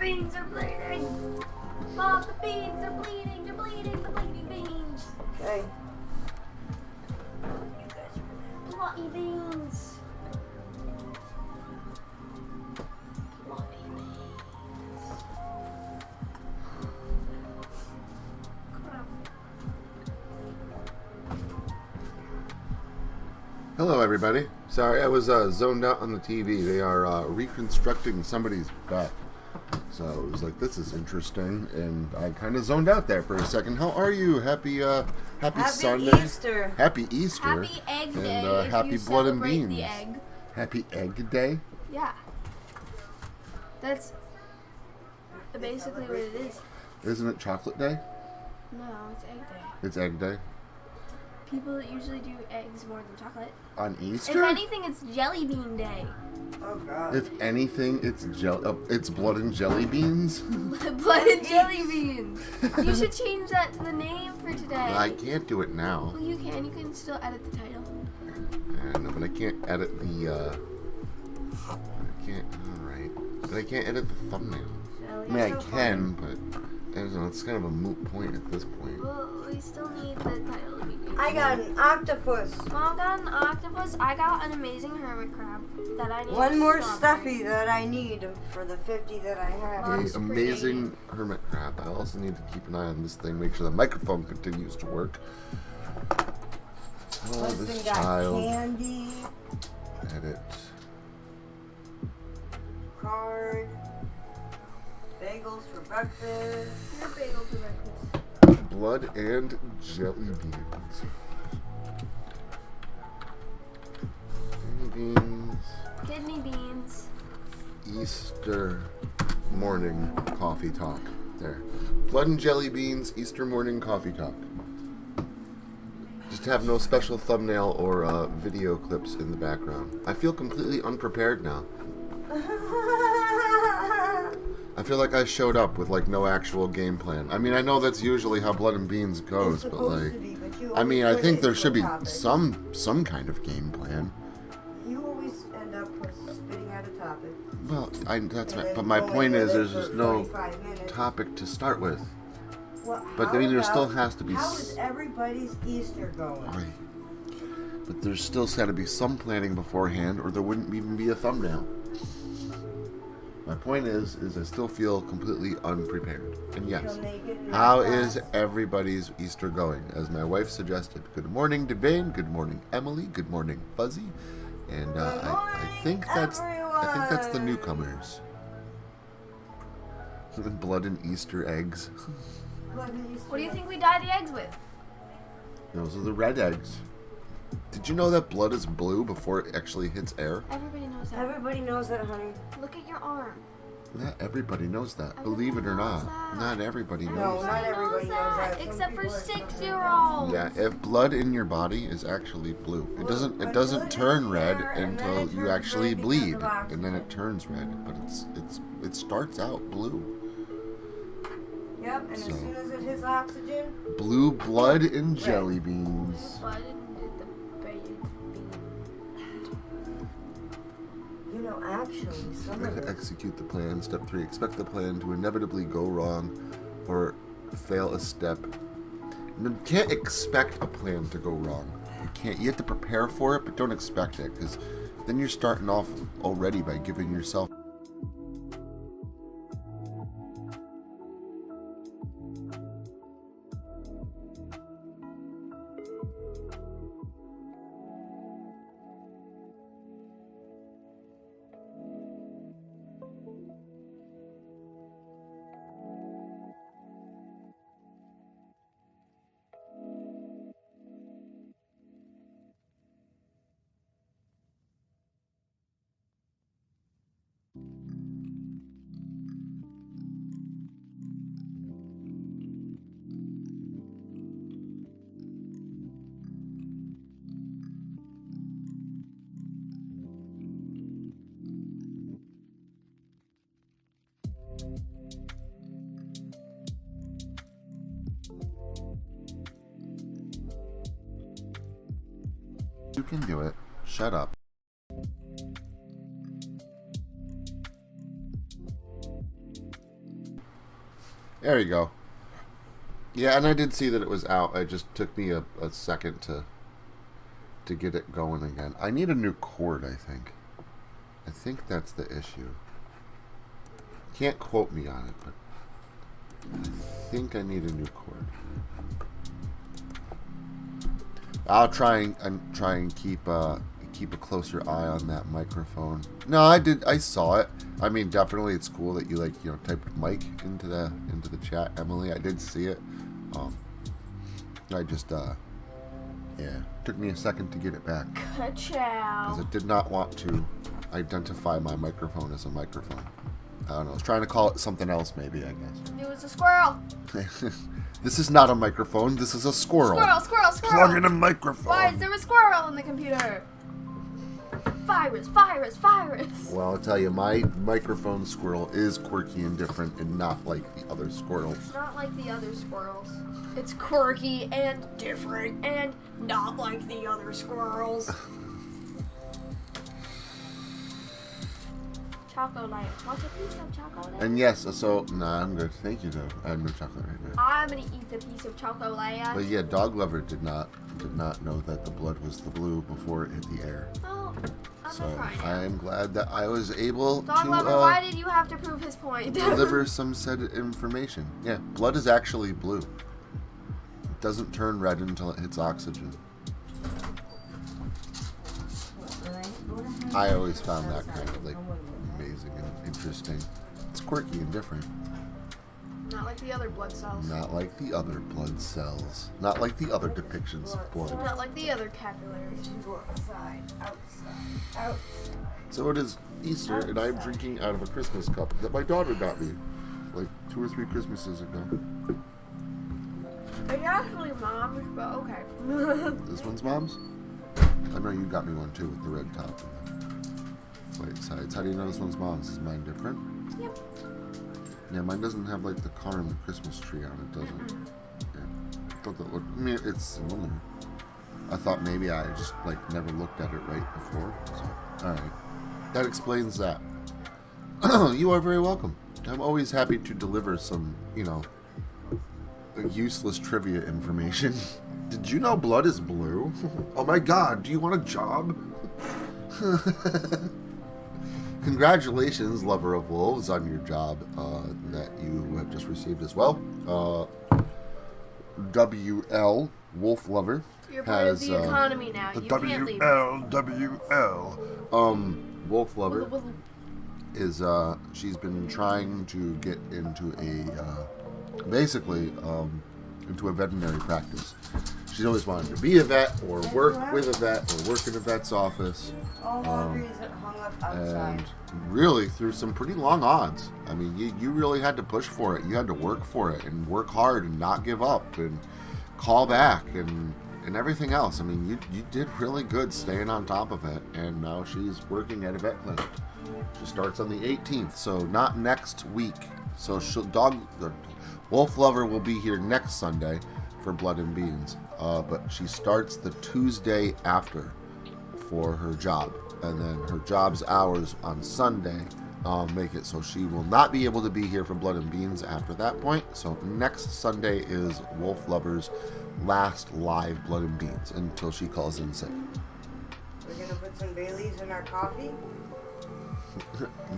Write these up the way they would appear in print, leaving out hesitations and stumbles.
beans are bleeding. Mom, the beans are bleeding. They're bleeding. The bleeding beans. Okay. You guys are bloody beans. Bloody beans. Crap. Hello, everybody. Sorry, I was zoned out on the TV. They are reconstructing somebody's butt. So it was like, this is interesting, and I kind of zoned out there for a second. How are you? Happy Sunday. Easter. Happy Easter. Happy Egg Day. And if happy you Blood and celebrate Beans. the egg. Happy Egg Day. Yeah. That's basically what it is. Isn't it Chocolate Day? No, it's Egg Day. It's Egg Day. People usually do eggs more than chocolate. On If Easter? anything, it's Jelly Bean Day. Oh God. If anything, it's Blood and Jelly Beans. Blood and Jelly Beans. You should change that to the name for today. I can't do it now. Well, you can. You can still edit the title. I know, but I can't edit the. I can't. All right, but I can't edit the thumbnail. I mean, I can, but I don't know, it's kind of a moot point at this point. Well, we still need the title to be good. I got an octopus. Mom got an octopus. I got an amazing hermit crab that I need. One more strawberry. stuffy that I need for the 50 that I have. Mom's The amazing hermit crab. I also need to keep an eye on this thing, make sure the microphone continues to work. Oh, Husband this got child. candy, Edit. card, bagels for breakfast. Your bagel for breakfast. Blood and jelly beans. Jelly beans. Kidney beans. Easter morning coffee talk. There. Blood and jelly beans, Easter morning coffee talk. Just have no special thumbnail or video clips in the background. I feel completely unprepared now. I feel like I showed up with like no actual game plan. I mean, I know that's usually how Blood and Beans goes, but like, I mean, I think there should be some kind of game plan. You always end up spitting out a topic. Well, but then my going point with is, it there's for just no 45 minutes. topic to start with. Well, But I mean, there still has to be. How is everybody's Easter going? Right. But there's still got to be some planning beforehand, or there wouldn't even be a thumbnail. My point is I still feel completely unprepared. And yes, how is everybody's Easter going? As my wife suggested, good morning, Devane. Good morning, Emily. Good morning, Fuzzy. And I think that's the newcomers. Blood and Easter eggs. What do you think we dye the eggs with? Those are the red eggs. Did you know that blood is blue before it actually hits air? Everybody knows that. Everybody knows that, honey. Look at your arm. Not everybody knows that. Believe it or not, not everybody No, knows not that. everybody knows that. Some Except for people are so 6-year-olds. Yeah, if blood in your body is actually blue, it doesn't turn red until you actually bleed, and then it turns red. But it starts out blue. Yep, and as So. soon as it hits oxygen, Blue blood and jelly beans. Blood and the baby bean. you know, actually, some Try of to it. execute the plan. Step 3: expect the plan to inevitably go wrong, or fail a step. You can't expect a plan to go wrong. You can't. You have to prepare for it, but don't expect it, because then you're starting off already by giving yourself. You can do it. Shut up. There you go. Yeah, and I did see that it was out. It just took me a second to get it going again. I need a new cord, I think. I think that's the issue. Can't quote me on it, but I think I need a new cord. I'll try and keep a closer eye on that microphone. No, I saw it. I mean, definitely it's cool that you typed mic into the chat, Emily. I did see it. I just yeah, took me a second to get it back. Ka-chow. Because it did not want to identify my microphone as a microphone. I don't know. I was trying to call it something else, maybe, I guess. It was a squirrel. This is not a microphone. This is a squirrel. Squirrel. Plug in a microphone. Why is there a squirrel in the computer? Virus. Well, I'll tell you, my microphone squirrel is quirky and different and not like the other squirrels. It's not like the other squirrels. It's quirky and different and not like the other squirrels. Chocolate. Want a piece of chocolate? And yes, so nah, I'm good. Thank you, though. I have no chocolate right now. I'm gonna eat the piece of chocolate. But yeah, Dog Lover did not know that the blood was the blue before it hit the air. Oh, I'm So not crying. I am glad that I was able Dog Lover, to why did you have to prove his point? deliver some said information. Yeah, blood is actually blue. It doesn't turn red until it hits oxygen. I always found that kind of like amazing and interesting. It's quirky and different. Not like the other blood cells. Not like the other blood cells. Not like the other depictions of blood. Not like the other capillaries. Outside. So it is Easter, and I'm drinking out of a Christmas cup that my daughter got me like 2 or 3 Christmases ago. It's actually mom's, but okay. This one's Mom's? I know you got me one too with the red top and the white sides. How do you know this one's Mom's? Is mine different? Yep. Yeah, mine doesn't have like the car and the Christmas tree on it, does it? Yeah. I thought that looked, I mean, it's similar. I thought maybe I just like never looked at it right before. So, alright. That explains that. You are very welcome. I'm always happy to deliver some, useless trivia information. Did you know blood is blue? Oh my god, do you want a job? Congratulations, lover of wolves, on your job that you have just received as well. WL, Wolf Lover, You're part has of the economy now. You can't leave. WL. Wolf Lover is, she's been trying to get into into a veterinary practice. She's always wanted to be a vet or work with a vet or work in a vet's office. All laundry is hung up outside. And really, through some pretty long odds. I mean, you really had to push for it. You had to work for it and work hard and not give up and call back and everything else. I mean, you did really good staying on top of it. And now she's working at a vet clinic. She starts on the 18th, so not next week. So the Wolf Lover will be here next Sunday for Blood and Beans. But she starts the Tuesday after for her job. And then her job's hours on Sunday make it so she will not be able to be here for Blood and Beans after that point. So next Sunday is Wolf Lover's last live Blood and Beans until she calls in sick. We're going to put some Baileys in our coffee?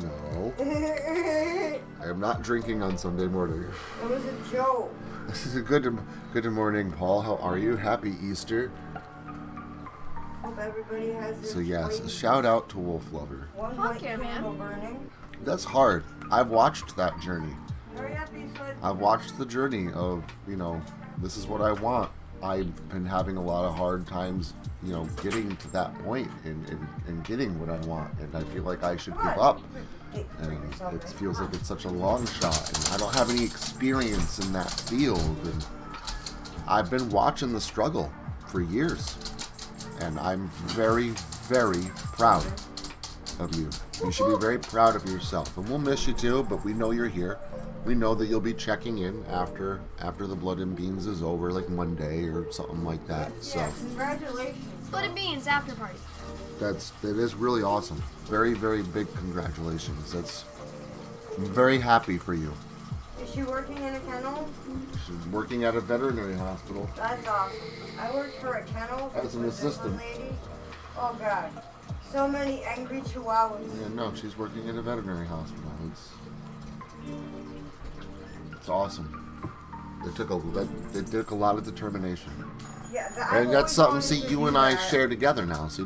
No. I am not drinking on Sunday morning. It was a joke. This is a good morning, Paul. How are you? Happy Easter. Hope everybody has their So yes, a white- shout out to Wolf Lover. one Fuck white yeah, man. candle burning. That's hard. I've watched that journey. Hurry up, Eastwood. I've watched the journey of, this is what I want. I've been having a lot of hard times, getting to that point and getting what I want. And I feel like I should give up. And it feels like it's such a long shot. And I don't have any experience in that field. And I've been watching the struggle for years. And I'm very, very proud of you. You should be very proud of yourself. And we'll miss you too, but we know you're here. We know that you'll be checking in after the Blood and Beans is over, like Monday or something like that. So Yeah, congratulations. Blood and Beans after party. that is really awesome. Very, very big congratulations. I'm very happy for you. Is she working in a kennel? She's working at a veterinary hospital. That's awesome. I worked for a kennel. As an with this one assistant. lady. Oh God. So many angry chihuahuas. Yeah, no, she's working at a veterinary hospital. It's awesome. It took a lot of determination. Yeah, And that's something, see, you and I share together now. See,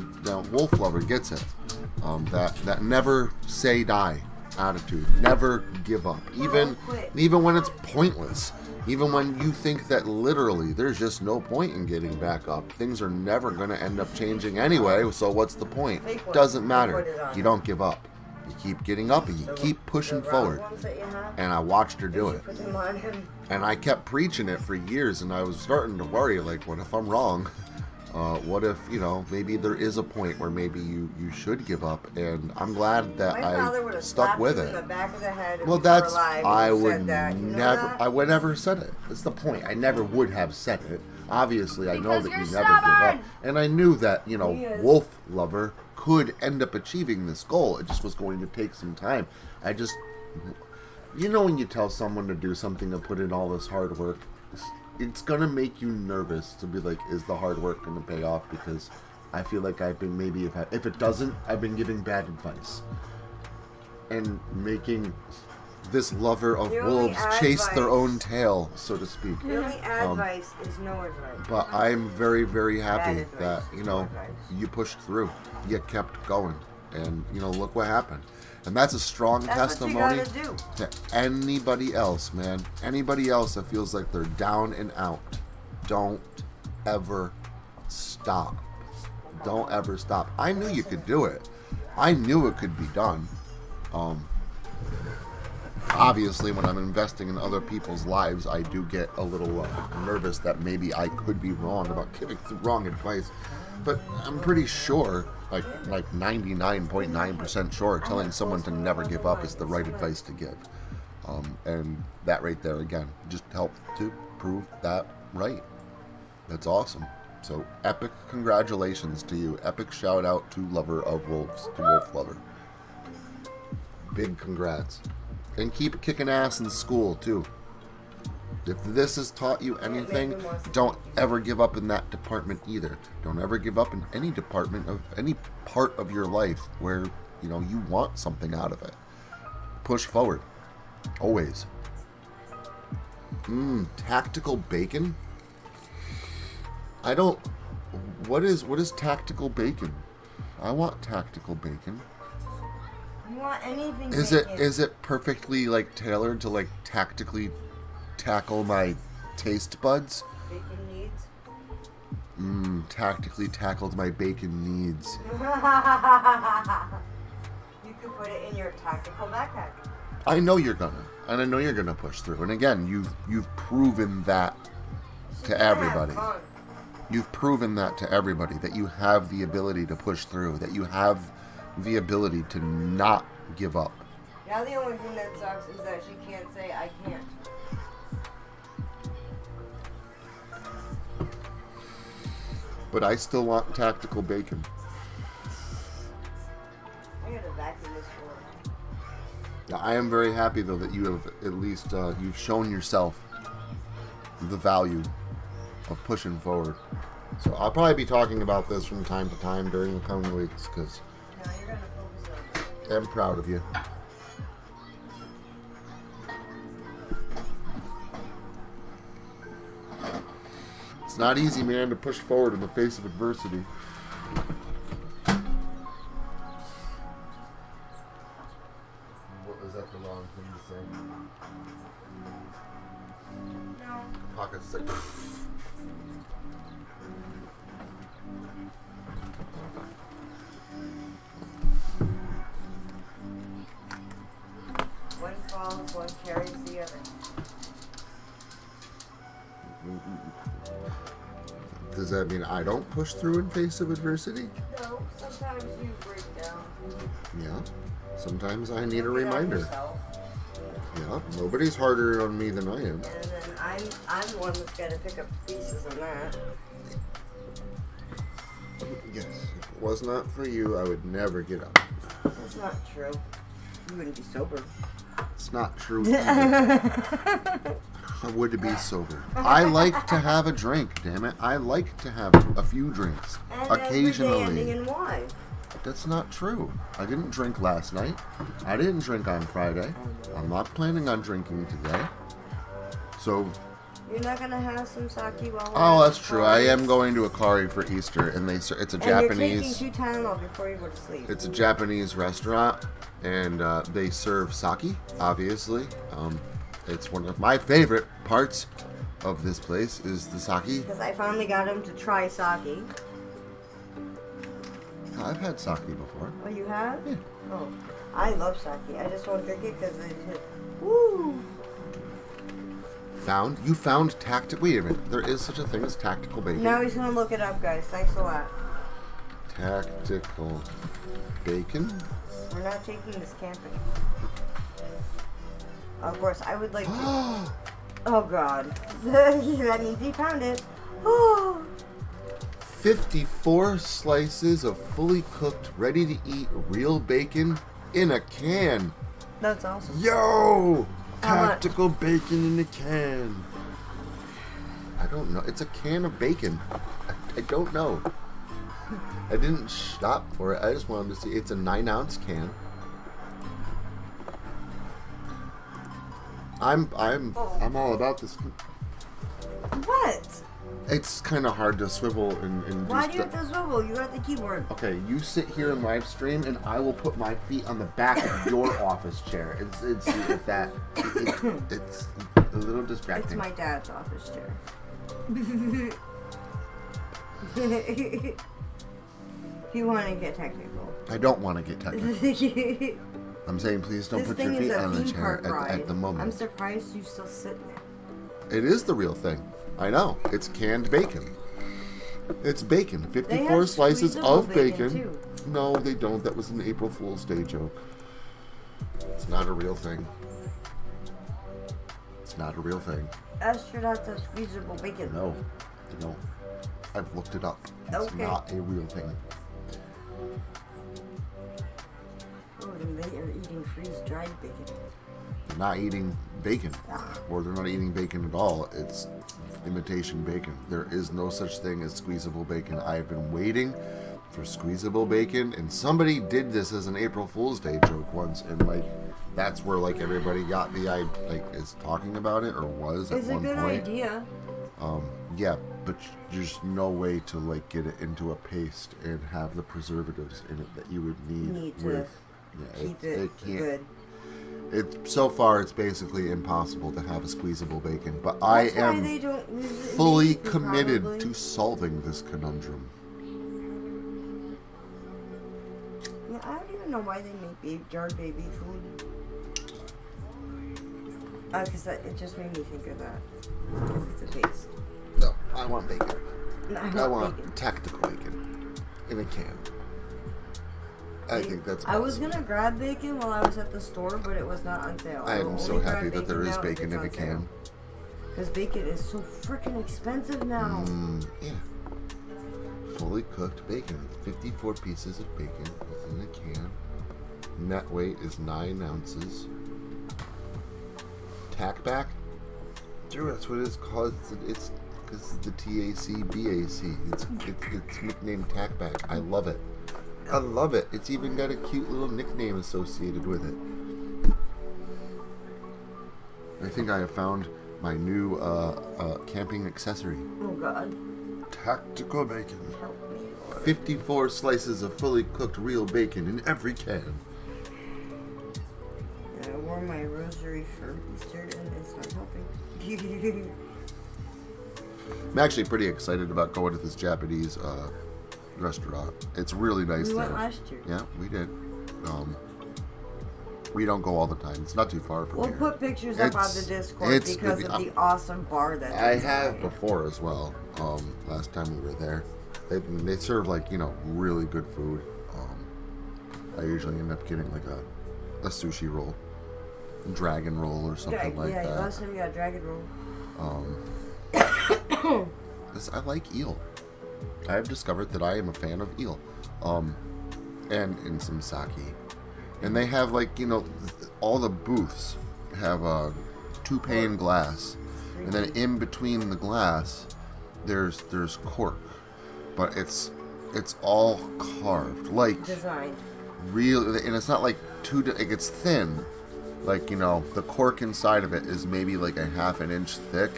Wolf Lover gets it. That never say die attitude. Never give up. Even when it's pointless. Even when you think that literally there's just no point in getting back up. Things are never going to end up changing anyway, so what's the point? Doesn't matter. You don't give up. You keep getting up and you keep pushing forward. And I watched her do it. And I kept preaching it for years, and I was starting to worry, like, what if I'm wrong? What if, maybe there is a point where maybe you should give up, and I'm glad that I stuck with it. Well, that's, I would never said it. That's the point. I never would have said it. Obviously, I know that you never give up. And I knew that, Wolf Lover could end up achieving this goal. It just was going to take some time. When you tell someone to do something and put in all this hard work, it's going to make you nervous to be like, is the hard work going to pay off? Because I feel like I've been, maybe if it doesn't, I've been giving bad advice. And making this lover of wolves chase their own tail, so to speak. The only advice is no advice. But I'm very, very happy that, you pushed through. You kept going. And, look what happened. And that's a strong testimony to anybody else, man. Anybody else that feels like they're down and out. Don't ever stop. Don't ever stop. I knew you could do it. I knew it could be done. Obviously, when I'm investing in other people's lives, I do get a little nervous that maybe I could be wrong about giving the wrong advice. But I'm pretty sure, like 99.9% sure, telling someone to never give up is the right advice to give. And that right there, again, just helped to prove that right. That's awesome. So, epic congratulations to you. Epic shout out to Lover of Wolves, to Wolf Lover. Big congrats. And keep kicking ass in school, too. If this has taught you anything, don't ever give up in that department either. Don't ever give up in any department of any part of your life where, you want something out of it. Push forward. Always. Tactical bacon? What is tactical bacon? I want tactical bacon. You want anything Is it perfectly tailored to tactically tackle my taste buds? Bacon needs? Tactically tackled my bacon needs. You could put it in your tactical backpack. I know you're gonna. And I know you're gonna push through. And again, you've proven that to everybody. You've proven that to everybody, that you have the ability to push through, that you have the ability to not give up. Now the only thing that sucks is that she can't say, I can't. But I still want tactical bacon. I gotta vacuum this floor. I am very happy, though, that you have at least, you've shown yourself the value of pushing forward. So I'll probably be talking about this from time to time during the coming weeks, because Now you're gonna focus on it. I'm proud of you. It's not easy, man, to push forward in the face of adversity. What was that the wrong thing to say? No. Pockets like. One falls, one carries the other. Does that mean I don't push through in face of adversity? No, sometimes you break down. Yeah. Sometimes I need a Get on reminder. yourself. Yeah. Nobody's harder on me than I am. And then I'm the one that's gotta pick up pieces on that. Yes. If it was not for you, I would never get up. That's not true. You wouldn't be sober. It's not true either. I would be sober. I like to have a drink, damn it. I like to have a few drinks. And occasionally. every day ending in Y. That's not true. I didn't drink last night. I didn't drink on Friday. I'm not planning on drinking today. So... You're not gonna have some sake while we're Oh, at that's the true. party? I am going to a curry for Easter, and it's a And Japanese... you're taking 2 Tylenol before you go to sleep. It's a Japanese restaurant, and they serve sake, obviously. It's one of my favorite parts of this place is the sake. Because I finally got him to try sake. I've had sake before. Oh, you have? Yeah. Oh, I love sake. I just won't drink it because woo! You found tactical... Wait a minute. There is such a thing as tactical bacon. Now he's gonna look it up, guys. Thanks a lot. Tactical bacon? We're not taking this camping. Of course, I would like to... Oh, God. That means he found it. Oh. 54 slices of fully cooked, ready-to-eat real bacon in a can. That's awesome. Yo! Tactical bacon in a can. I don't know. It's a can of bacon. I don't know. I didn't shop for it. I just wanted to see. It's a 9-ounce can. I'm all about this. What? It's kind of hard to swivel and Why do you have to swivel? You got the keyboard. Okay, you sit here and live stream, and I will put my feet on the back of your office chair. It's a little distracting. It's my dad's office chair. If you want to get technical. I don't want to get technical. I'm saying please don't put your feet on the chair at the moment. I'm surprised you still sit there. It is the real thing. I know. It's canned bacon. It's bacon. 54 slices of bacon. Too. No, they don't. That was an April Fool's Day joke. It's not a real thing. It's not a real thing. Astronauts have squeezable bacon. No. No. I've looked it up. It's Okay. not a real thing. Oh, and they are eating freeze-dried bacon. They're not eating bacon. Or they're not eating bacon at all. It's imitation bacon. There is no such thing as squeezable bacon. I've been waiting for squeezable bacon, and somebody did this as an April Fool's Day joke once, and like that's where like everybody got the is talking about it or was at It's a one good point. idea. Yeah, but there's no way to like get it into a paste and have the preservatives in it that you would need to with. Yeah, keep it can't. good. So far, it's basically impossible to have a squeezable bacon, but That's I why am they don't use it in fully bacon, committed probably. to solving this conundrum. Yeah, I don't even know why they make jarred baby food. Because it just made me think of that. Because it's a taste. No, I want bacon. No, I want bacon. tactical bacon in a can. I think that's I was possible. gonna grab bacon while I was at the store, but it was not on sale. I am so happy that there is bacon in a can. Because bacon is so freaking expensive now. Yeah. Fully cooked bacon. 54 pieces of bacon within a can. Net weight is 9 ounces. Tackback? Sure, that's what it's called. It's because the TAC-BAC. It's nicknamed Tackback. I love it. I love it. It's even got a cute little nickname associated with it. I think I have found my new camping accessory. Oh God. Tactical bacon. Help me, Lord. 54 slices of fully cooked real bacon in every can. I wore my rosary for Easter and it's not helping. I'm actually pretty excited about going to this Japanese restaurant. It's really nice We there. went last year. Yeah, we did. We don't go all the time. It's not too far from We'll here. put pictures up on the Discord because of the awesome bar that I there's have there. before as well. Last time we were there, they serve like really good food. I usually end up getting like a sushi roll, dragon roll or something like that. Last time we got dragon roll. 'Cause I like eel. I have discovered that I am a fan of eel, and some sake. And they have like all the booths have a 2-pane glass, and then in between the glass, there's cork, but it's all carved, like Designed. real, and it's not like it's thin, like, you know, the cork inside of it is maybe like a half an inch thick,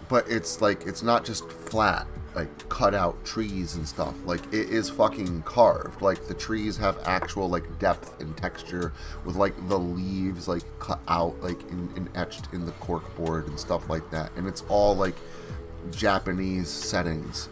but it's like, it's not just flat, like cut out trees and stuff. Like, it is fucking carved. Like, the trees have actual like depth and texture, with like the leaves like cut out, like and etched in the cork board and stuff like that. And it's all like Japanese settings,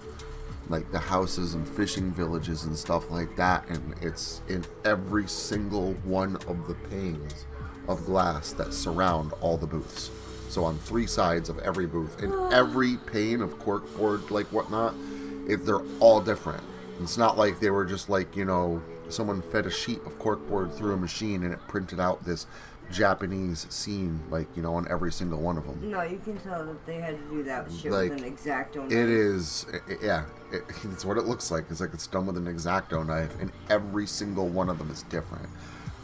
like the houses and fishing villages and stuff like that. And it's in every single one of the panes of glass that surround all the booths. So on 3 sides of every booth, and every pane of corkboard, like whatnot, they're all different. It's not like they were just like, you know, someone fed a sheet of corkboard through a machine and it printed out this Japanese scene, like, you know, on every single one of them. No, you can tell that they had to do that shit Like, with an X-Acto knife. It is, yeah, it's what it looks like. It's like it's done with an X-Acto knife, and every single one of them is different.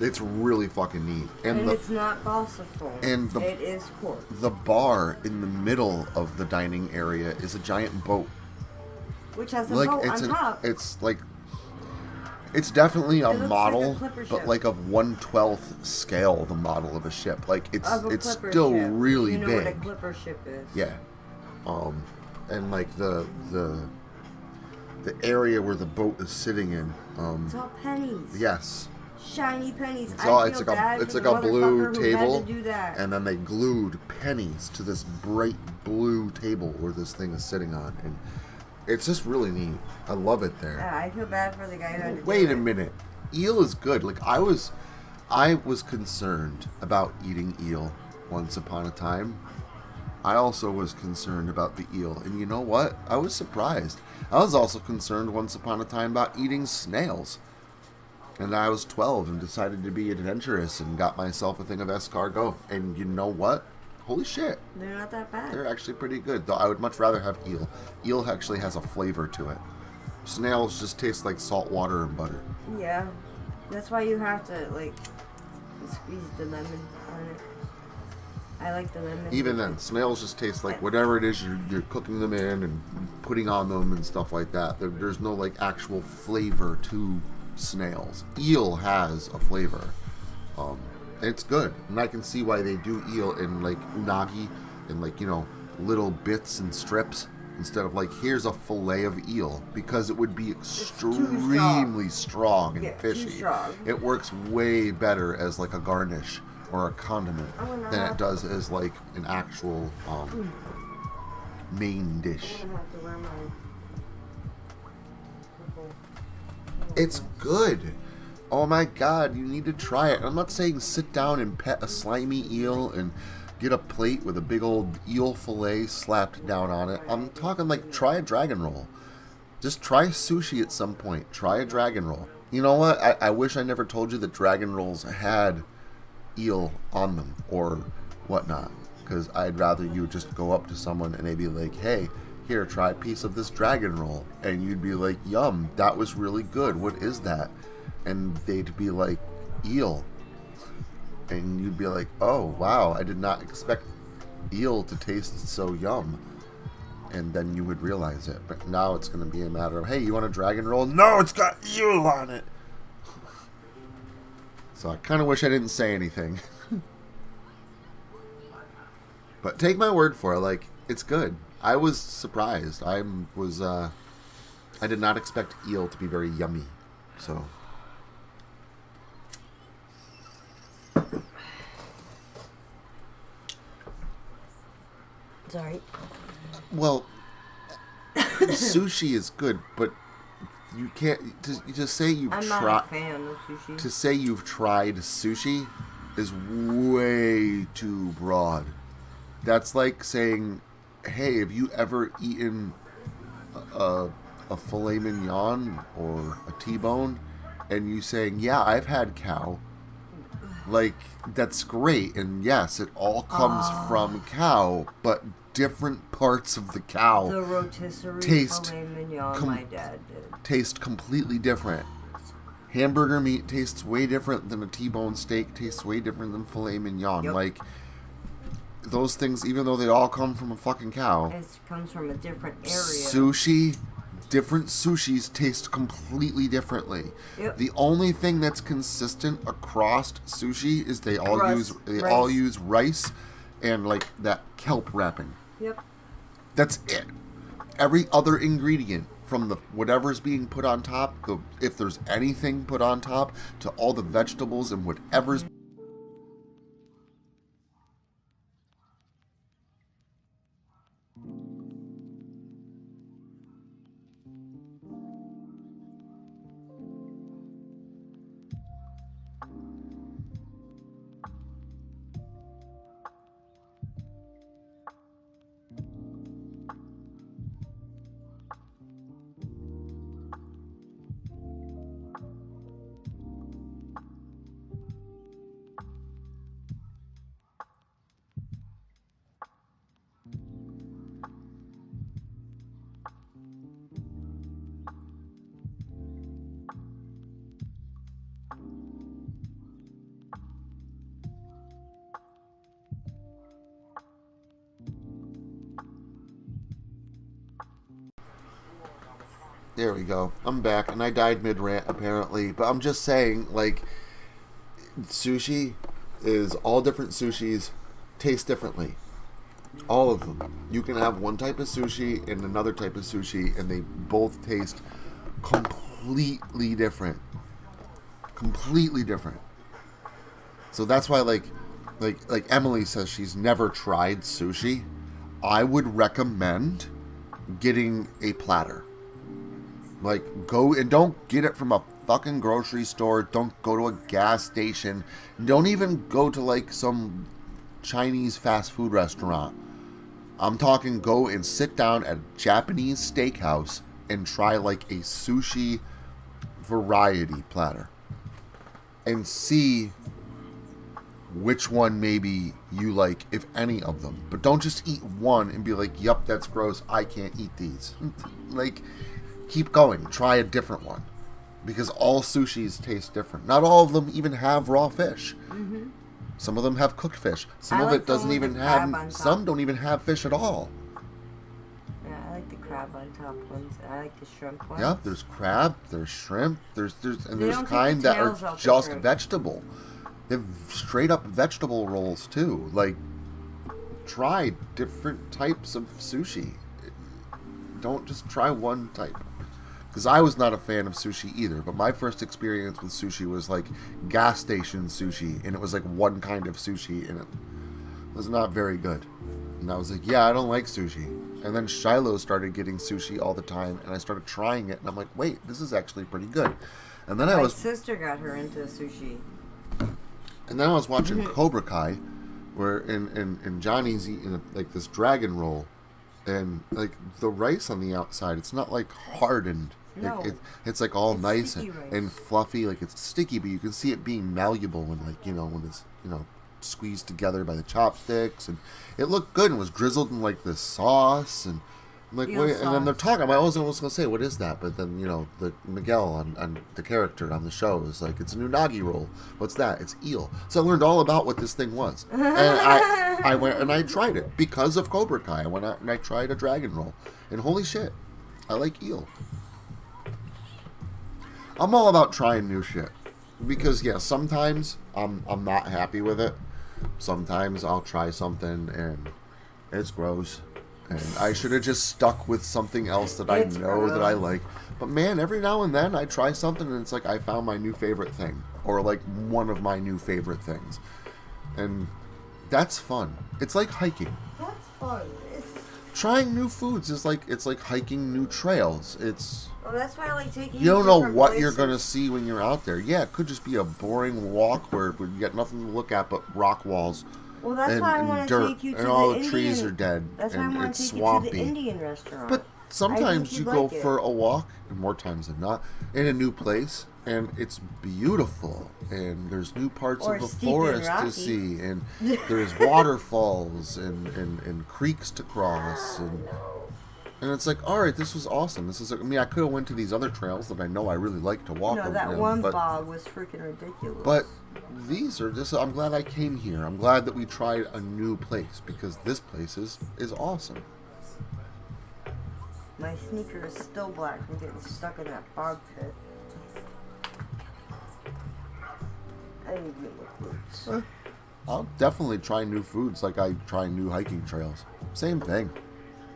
It's really fucking neat. And it's not balsafoam. And it is cork. The bar in the middle of the dining area is a giant boat. Which has a boat on top. It's like, it's definitely a model, like a but like of 1/12 scale, the model of a ship. Like, it's still ship. really you know big. what a clipper ship is. Yeah. And like the area where the boat is sitting in. It's all pennies. Yes. Shiny pennies. It's like a blue table, had to do that. and then they glued pennies to this bright blue table where this thing is sitting on, and it's just really neat. I love it there. Yeah, I feel bad for the guy who had to Wait do a minute, eel is good. Like, I was concerned about eating eel once upon a time. I also was concerned about the eel, and you know what? I was surprised. I was also concerned once upon a time about eating snails. And I was 12 and decided to be adventurous and got myself a thing of escargot. And you know what? Holy shit. They're not that bad. They're actually pretty good. Though I would much rather have eel. Eel actually has a flavor to it. Snails just taste like salt water and butter. Yeah. That's why you have to, like, squeeze the lemon on it. I like the lemon. Even then, snails just taste like whatever it is you're cooking them in and putting on them and stuff like that. There's no, like, actual flavor to snails. Eel has a flavor. It's good, and I can see why they do eel in like unagi and, like, you know, little bits and strips instead of like, here's a fillet of eel, because it would be extremely strong and fishy. It works way better as like a garnish or a condiment than it does as like an actual main dish. I'm gonna have to wear my It's good. Oh my god, you need to try it. I'm not saying sit down and pet a slimy eel and get a plate with a big old eel fillet slapped down on it. I'm talking like, try a dragon roll. Just try sushi at some point. Try a dragon roll. You know what? I wish I never told you that dragon rolls had eel on them or whatnot, because I'd rather you just go up to someone and they'd be like, hey, here, try a piece of this dragon roll. And you'd be like, yum, that was really good. What is that? And they'd be like, eel. And you'd be like, oh, wow, I did not expect eel to taste so yum. And then you would realize it. But now it's going to be a matter of, hey, you want a dragon roll? No, it's got eel on it. So I kind of wish I didn't say anything. But take my word for it, like, it's good. I was surprised. I did not expect eel to be very yummy. So. Sorry. Well, sushi is good, but you can't to say you've I'm tried. not a fan of sushi. To say you've tried sushi is way too broad. That's like saying, hey, have you ever eaten a filet mignon or a T-bone? And you saying, yeah, I've had cow. Like, that's great. And yes, it all comes from cow, but different parts of the cow The rotisserie taste filet mignon my dad did. taste completely different. Hamburger meat tastes way different than a T-bone steak, tastes way different than filet mignon. Yep. Like, those things, even though they all come from a fucking cow. It comes from a different area. Sushi, different sushis taste completely differently. Yep. The only thing that's consistent across sushi is they all use rice and like that kelp wrapping. Yep. That's it. Every other ingredient, from the whatever's being put on top, if there's anything put on top, to all the vegetables and whatever's There we go. I'm back, and I died mid-rant, apparently. But I'm just saying, like, sushi is all different sushis taste differently. All of them. You can have one type of sushi and another type of sushi, and they both taste completely different. Completely different. So that's why, like Emily says she's never tried sushi. I would recommend getting a platter. Like, go and don't get it from a fucking grocery store. Don't go to a gas station. Don't even go to like some Chinese fast food restaurant. I'm talking go and sit down at a Japanese steakhouse and try like a sushi variety platter and see which one maybe you like, if any of them. But don't just eat one and be like, yup, that's gross, I can't eat these. Like, keep going. Try a different one. Because all sushis taste different. Not all of them even have raw fish. Mm-hmm. Some of them have cooked fish. Some of it doesn't even have... Some don't even have fish at all. Yeah, I like the crab on top ones. I like the shrimp ones. Yeah, there's crab, there's shrimp, there's don't kind take the that are tails off the just shrimp. vegetable. They have straight up vegetable rolls too. Like, try different types of sushi. Don't just try one type. Because I was not a fan of sushi either, but my first experience with sushi was like gas station sushi, and it was like one kind of sushi, and it was not very good. And I was like, yeah, I don't like sushi. And then Shiloh started getting sushi all the time, and I started trying it, and I'm like, wait, this is actually pretty good. And then My sister got her into sushi. And then I was watching Cobra Kai, where in Johnny's eating like this dragon roll, and like the rice on the outside, it's not like hardened. No. It's like all It's nice sticky rice. and fluffy, like it's sticky, but you can see it being malleable when when it's squeezed together by the chopsticks, and it looked good and was drizzled in like this sauce, and I'm like, Eel wait, and then they're sauce. talking. I was almost gonna say, what is that? But then the Miguel on the character on the show is like, it's an unagi roll. What's that? It's eel. So I learned all about what this thing was, and I went and I tried it because of Cobra Kai. I went out and I tried a dragon roll, and holy shit, I like eel. I'm all about trying new shit because sometimes I'm not happy with it. Sometimes I'll try something and it's gross. And I should have just stuck with something else that I know that I like. But man, every now and then I try something and it's like I found my new favorite thing. Or like one of my new favorite things. And that's fun. It's like hiking. That's fun. Trying new foods is like, it's like hiking new trails. Well, that's why I like taking You don't know different what you're places. going to see when you're out there. Yeah, it could just be a boring walk where you got nothing to look at but rock walls. Well, that's and, why I and want to dirt, take you to and all the the trees Indian- are dead, That's why I and want it's to take swampy. you to the Indian restaurant. But sometimes you you'd go like it. for a walk, and more times than not, in a new place, and it's beautiful, and there's new parts Or of the steep and forest to rocky. see, and there's waterfalls and creeks to cross, and And it's like, all right, this was awesome. This is, I mean, I could have went to these other trails that I know I really like to walk. No, that one bog was freaking ridiculous. But these are just, I'm glad I came here. I'm glad that we tried a new place because this place is awesome. My sneaker is still black from getting stuck in that bog pit. I need new boots. I'll definitely try new foods like I try new hiking trails. Same thing.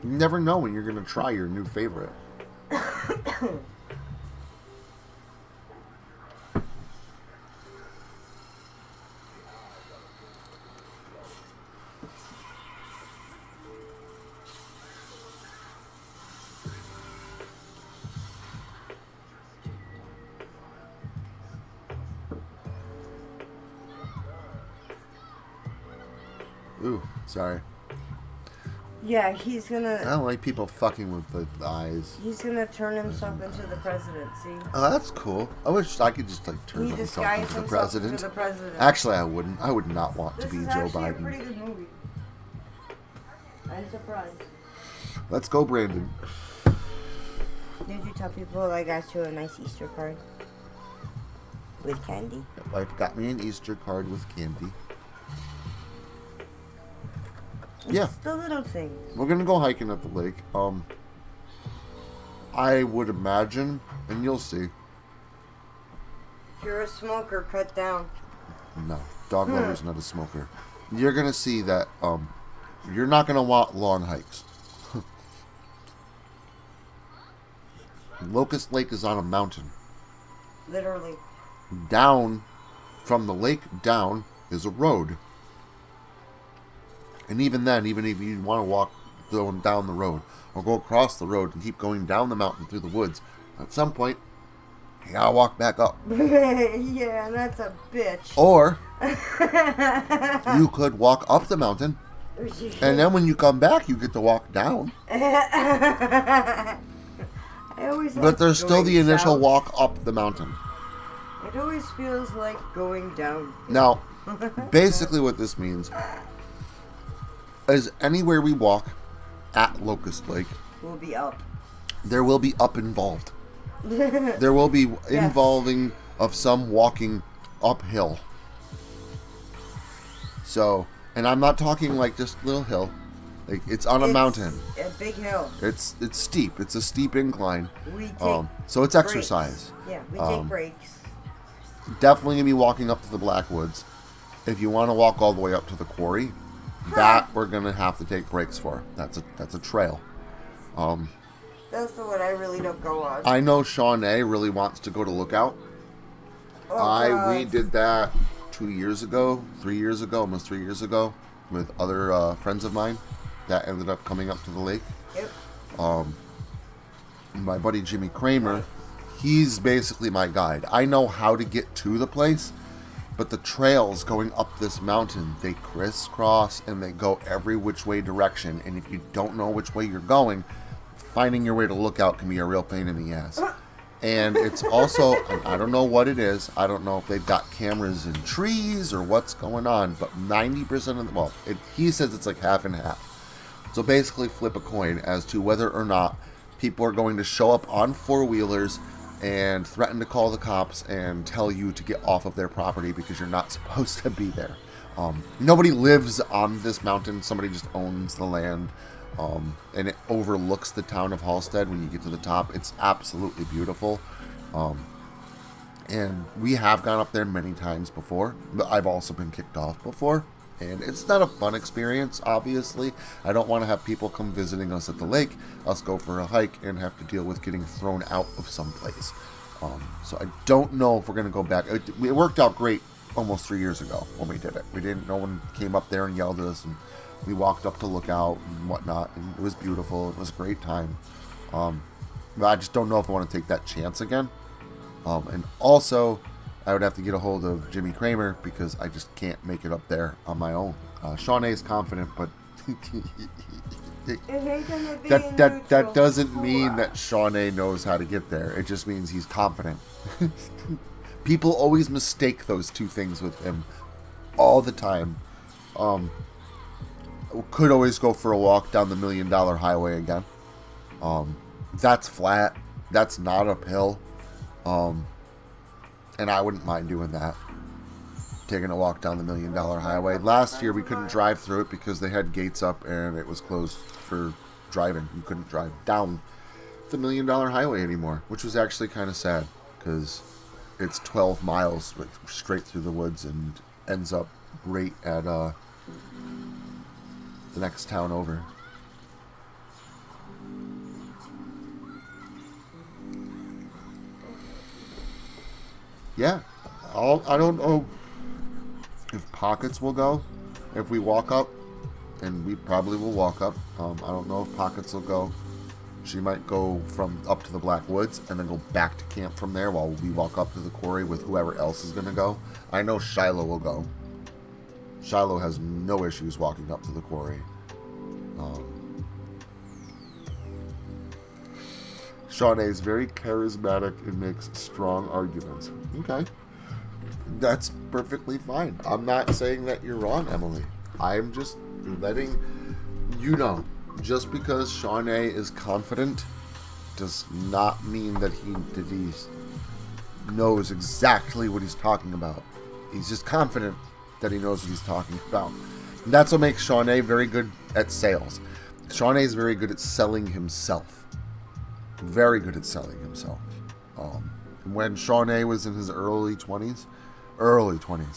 You never know when you're going to try your new favorite. Ooh, sorry. Yeah, he's gonna... I don't like people fucking with the eyes. He's gonna turn himself into the president, see? Oh, that's cool. I wish I could just, like, turn myself into the president. Into the president. Actually, I wouldn't. I would not want to be Joe This is Biden. actually a pretty good movie. I'm surprised. Let's go, Brandon. Did you tell people I got you a nice Easter card? With candy. Wife got me an Easter card with candy. Yeah. It's the little things. We're gonna go hiking at the lake. I would imagine, and you'll see. If you're a smoker, cut down. No, dog lover's not a smoker. You're gonna see that. You're not gonna want long hikes. Locust Lake is on a mountain. Literally. Down from the lake down is a road. And even then, even if you want to walk going down the road or go across the road and keep going down the mountain through the woods, at some point, you gotta walk back up. Yeah, that's a bitch. Or you could walk up the mountain, and then when you come back, you get to walk down. I always But there's still the initial south. walk up the mountain. It always feels like going down. Now, basically what this means is anywhere we walk at Locust Lake, We'll be up. there will be up involved. There will be involving of some walking uphill. So, and I'm not talking like just little hill. Like it's on a mountain. A big hill. It's steep. It's a steep incline. We take so it's breaks. exercise. Yeah, we take breaks. Definitely gonna be walking up to the Blackwoods. If you want to walk all the way up to the quarry, that we're gonna have to take breaks for. That's a trail. That's the one I really don't go on. I know Sean A really wants to go to Lookout. We did that 2 years ago, 3 years ago, almost 3 years ago, with other friends of mine that ended up coming up to the lake. Yep. My buddy Jimmy Kramer, he's basically my guide. I know how to get to the place, but the trails going up this mountain, they crisscross and they go every which way direction. And if you don't know which way you're going, finding your way to Lookout can be a real pain in the ass. And it's also, I don't know what it is. I don't know if they've got cameras in trees or what's going on, but 90% of the, he says it's like half and half. So basically flip a coin as to whether or not people are going to show up on four-wheelers and threaten to call the cops and tell you to get off of their property because you're not supposed to be there. Nobody lives on this mountain. Somebody just owns the land. And it overlooks the town of Halstead when you get to the top. It's absolutely beautiful. And we have gone up there many times before, but I've also been kicked off before. And it's not a fun experience, obviously. I don't want to have people come visiting us at the lake, us go for a hike, and have to deal with getting thrown out of someplace. So I don't know if we're going to go back. It worked out great almost 3 years ago when we did it. No one came up there and yelled at us, and we walked up to Lookout and whatnot, and it was beautiful. It was a great time. But I just don't know if I want to take that chance again. And also, I would have to get a hold of Jimmy Kramer because I just can't make it up there on my own. Sean A is confident, but that doesn't mean that Sean A knows how to get there. It just means he's confident. People always mistake those two things with him all the time. Could always go for a walk down the $1 Million Highway again. That's flat. That's not uphill. And I wouldn't mind doing that. Taking a walk down the $1 Million Highway. Last year we couldn't drive through it because they had gates up and it was closed for driving. You couldn't drive down the $1 Million Highway anymore, which was actually kind of sad because it's 12 miles straight through the woods and ends up right at the next town over. Yeah, I don't know if Pockets will go. If we walk up, and we probably will walk up. I don't know if Pockets will go. She might go from up to the Black Woods and then go back to camp from there while we walk up to the quarry with whoever else is going to go. I know Shiloh will go. Shiloh has no issues walking up to the quarry. Shawnee is very charismatic and makes strong arguments. Okay. That's perfectly fine. I'm not saying that you're wrong, Emily. I'm just letting you know. Just because Shawnee is confident does not mean that he knows exactly what he's talking about. He's just confident that he knows what he's talking about. And that's what makes Shawnee very good at sales. Shawnee is very good at selling himself. Very good at selling himself. When Shawnee was in his early 20s,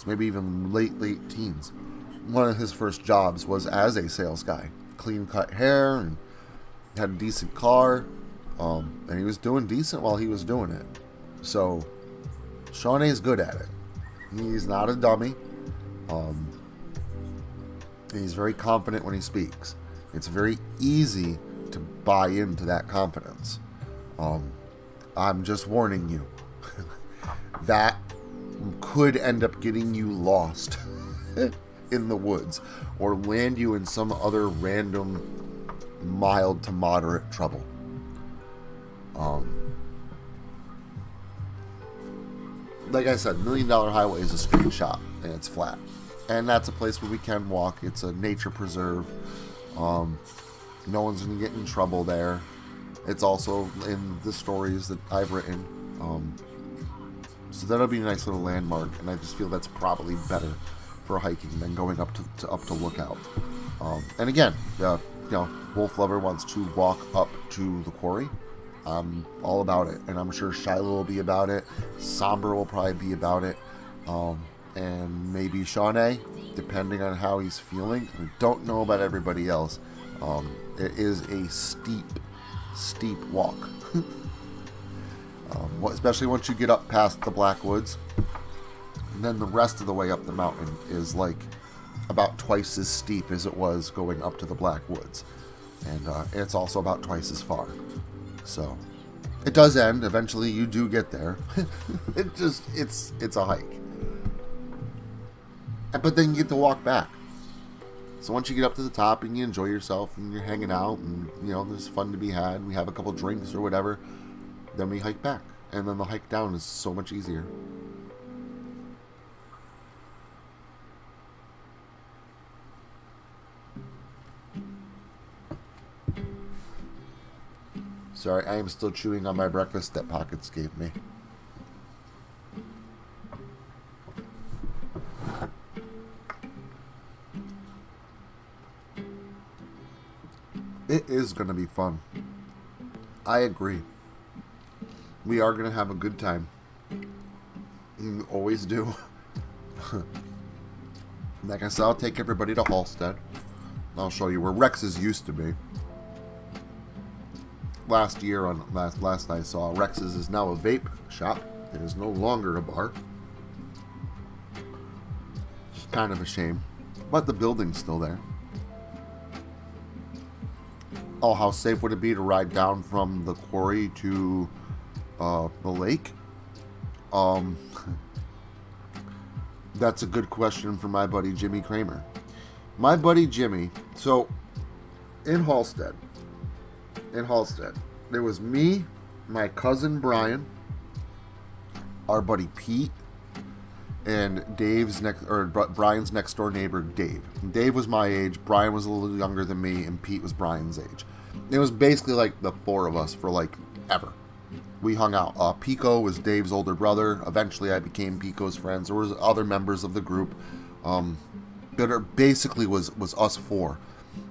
maybe even late teens, one of his first jobs was as a sales guy. Clean cut hair and had a decent car, and he was doing decent while he was doing it. So Shawnee's good at it. He's not a dummy. He's very confident when he speaks. It's very easy to buy into that confidence. I'm just warning you. That could end up getting you lost in the woods or land you in some other random mild to moderate trouble. Like I said, $1 Million Highway is a straight shot and it's flat. And that's a place where we can walk. It's a nature preserve. No one's going to get in trouble there. It's also in the stories that I've written. So that'll be a nice little landmark, and I just feel that's probably better for hiking than going up to Lookout. And again, Wolf Lover wants to walk up to the quarry. I'm all about it, and I'm sure Shiloh will be about it. Somber will probably be about it, and maybe Shawnee, depending on how he's feeling. I don't know about everybody else. It is a steep walk. Especially once you get up past the Black Woods. And then the rest of the way up the mountain is like about twice as steep as it was going up to the Black Woods. And it's also about twice as far. So it does end. Eventually you do get there. It's a hike. But then you get to walk back. So once you get up to the top and you enjoy yourself and you're hanging out and, there's fun to be had, we have a couple drinks or whatever, then we hike back. And then the hike down is so much easier. Sorry, I am still chewing on my breakfast that Pockets gave me. It is going to be fun. I agree. We are going to have a good time. You always do. Like I said, I'll take everybody to Halstead. I'll show you where Rex's used to be. Last I saw, Rex's is now a vape shop. It is no longer a bar. It's kind of a shame. But the building's still there. Oh, how safe would it be to ride down from the quarry to the lake? That's a good question for my buddy Jimmy Kramer. My buddy Jimmy, so in Halstead, there was me, my cousin Brian, our buddy Pete, and Brian's next door neighbor Dave. Dave was my age, Brian was a little younger than me, and Pete was Brian's age. it was basically like the four of us for like ever. We hung out. Pico was Dave's older brother. Eventually I became Pico's friends. There was other members of the group. But it basically was us four.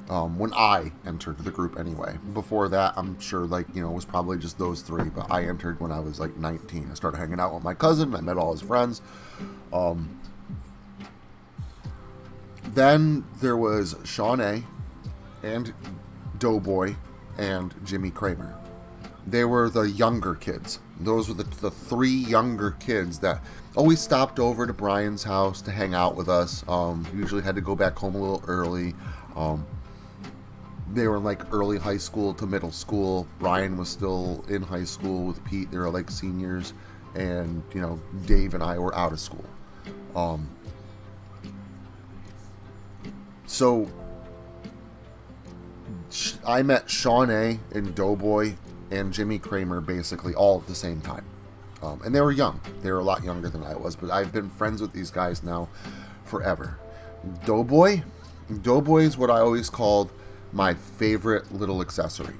When I entered the group anyway. Before that, I'm sure, like, you know, it was probably just those three, but I entered when I was, like, 19. I started hanging out with my cousin, I met all his friends. Then there was Shawnee and Doughboy and Jimmy Kramer. They were the younger kids. Those were the three younger kids that always stopped over to Brian's house to hang out with us. Usually had to go back home a little early. They were in like early high school to middle school. Brian was still in high school with Pete. They were like seniors. And, you know, Dave and I were out of school. So I met Shawnee and Doughboy and Jimmy Kramer basically all at the same time. And they were young. They were a lot younger than I was. But I've been friends with these guys now forever. Doughboy is what I always called my favorite little accessory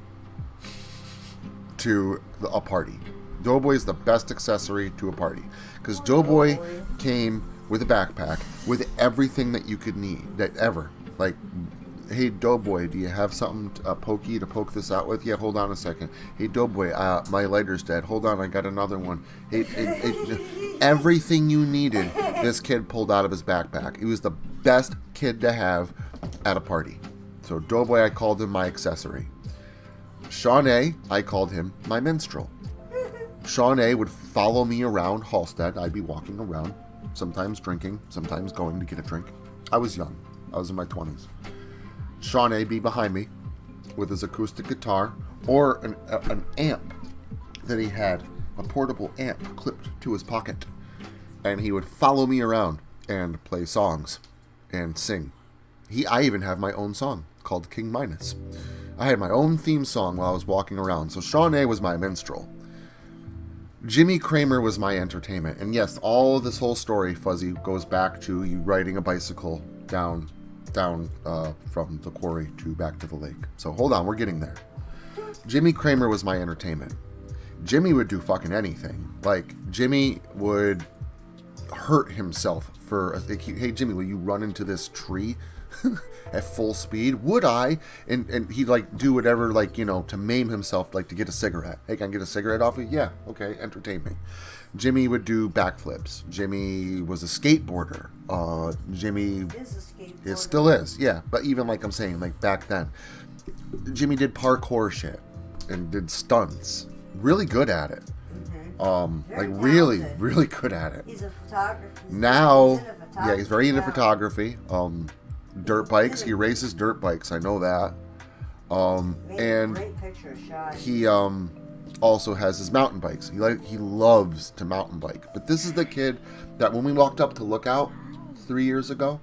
to a party. Doughboy is the best accessory to a party because Doughboy came with a backpack with everything that you could need, that ever. Like, hey Doughboy, do you have something pokey to poke this out with? Yeah, hold on a second. Hey Doughboy, my lighter's dead. Hold on, I got another one. Hey, everything you needed, this kid pulled out of his backpack. He was the best kid to have at a party. So Doughboy, I called him my accessory. Shawnee, I called him my minstrel. Shawnee would follow me around Halstead. I'd be walking around, sometimes drinking, sometimes going to get a drink. I was young. I was in my 20s. Shawnee be behind me with his acoustic guitar or an amp that he had, a portable amp clipped to his pocket. And he would follow me around and play songs and sing. I even have my own song called King Midas. I had my own theme song while I was walking around. So Shawnee was my minstrel. Jimmy Kramer was my entertainment. And yes, all of this whole story, Fuzzy, goes back to you riding a bicycle down from the quarry to back to the lake. So hold on, we're getting there. Jimmy Kramer was my entertainment. Jimmy would do fucking anything. Like, Jimmy would hurt himself for, hey Jimmy, will you run into this tree at full speed? Would I? And he'd like do whatever, like, you know, to maim himself, like to get a cigarette. Hey, can I get a cigarette off of you? Yeah, okay, entertain me. Jimmy would do backflips. Jimmy was a skateboarder. Jimmy Is a skateboarder. It still is, yeah. But even like I'm saying, like back then, Jimmy did parkour shit and did stunts. Really good at it. Like really, talented. really good at it. He's a photographer. Now, yeah, he's very into photography. Dirt bikes. He races dirt bikes. I know that. Made a And great picture of Shy. he also has his mountain bikes. He loves to mountain bike. But this is the kid that when we walked up to Lookout 3 years ago,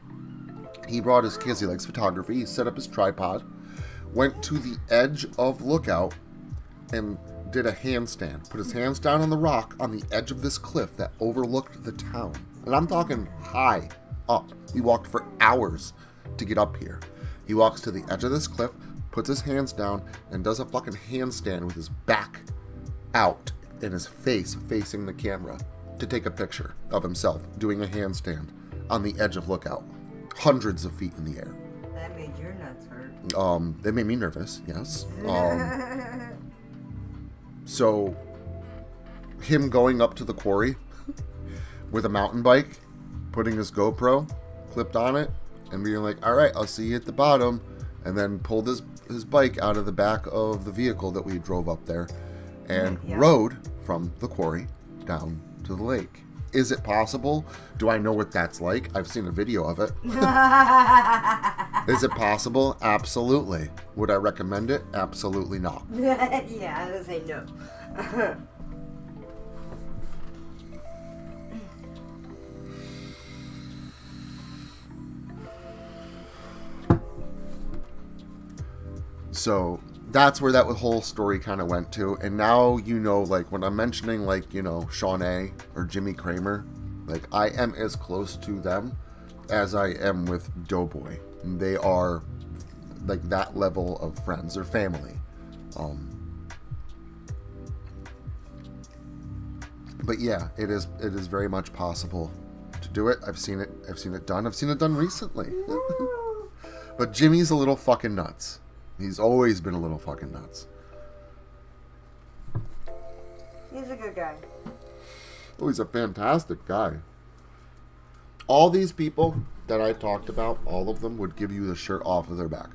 he brought his kids. He likes photography. He set up his tripod, went to the edge of Lookout, and did a handstand. Put his hands down on the rock on the edge of this cliff that overlooked the town. And I'm talking high up. He walked for hours to get up here. He walks to the edge of this cliff, puts his hands down, and does a fucking handstand with his back out and his face facing the camera to take a picture of himself doing a handstand on the edge of Lookout. Hundreds of feet in the air. That made your nuts hurt. They made me nervous, yes. So, him going up to the quarry with a mountain bike, putting his GoPro clipped on it, and being like, all right, I'll see you at the bottom, and then pulled his bike out of the back of the vehicle that we drove up there and rode from the quarry down to the lake. Is it possible? Do I know what that's like? I've seen a video of it. Is it possible? Absolutely. Would I recommend it? Absolutely not. Yeah, I was gonna say no. So that's where that whole story kind of went to. And now, you know, like when I'm mentioning, like, you know, Shawnee or Jimmy Kramer, like I am as close to them as I am with Doughboy. They are like that level of friends or family. But yeah, it is very much possible to do it. I've seen it done. I've seen it done recently. But Jimmy's a little fucking nuts. He's always been a little fucking nuts. He's a good guy. Oh, he's a fantastic guy. All these people that I've talked about, all of them would give you the shirt off of their back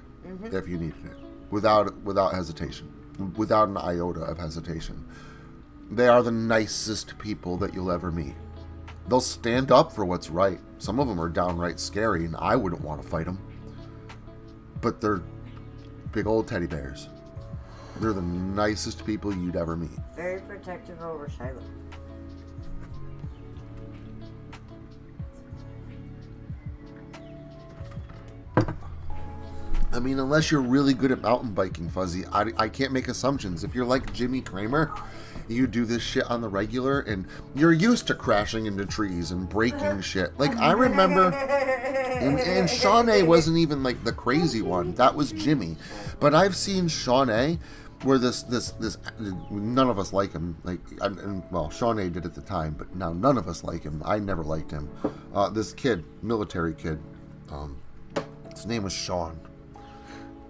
if you needed it, without hesitation, without an iota of hesitation. They are the nicest people that you'll ever meet. They'll stand up for what's right. Some of them are downright scary, and I wouldn't want to fight them. But they're big old teddy bears. They're the nicest people you'd ever meet. Very protective over Shiloh. I mean, unless you're really good at mountain biking, Fuzzy, I can't make assumptions. If you're like Jimmy Kramer, you do this shit on the regular, and you're used to crashing into trees and breaking shit. Like, I remember, and Shawnee wasn't even, like, the crazy one. That was Jimmy. But I've seen Shawnee, where this none of us like him. Like, well, Shawnee did at the time, but now none of us like him. I never liked him. This kid, military kid, his name was Sean.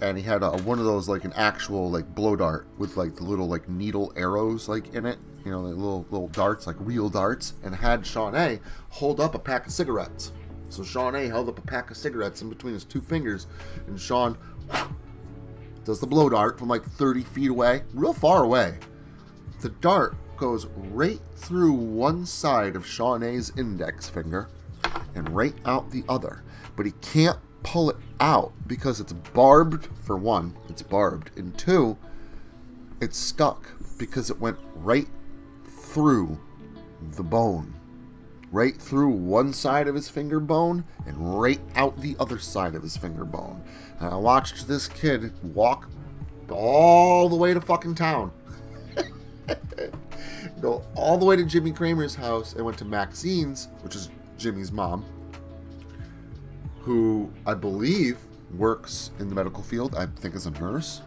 And he had one of those, like, an actual, like, blow dart with, like, the little, like, needle arrows, like, in it. You know, like little darts, like real darts. And had Shawnee hold up a pack of cigarettes. So Shawnee held up a pack of cigarettes in between his two fingers. And Sean does the blow dart from, like, 30 feet away. Real far away. The dart goes right through one side of Shawnee's index finger. And right out the other. But he can't pull it out because it's barbed. For one, it's barbed, and two, it's stuck because it went right through the bone, right through one side of his finger bone and right out the other side of his finger bone. And I watched this kid walk all the way to fucking town, go all the way to Jimmy Kramer's house, and went to Maxine's, which is Jimmy's mom, who I believe works in the medical field. I think as a nurse.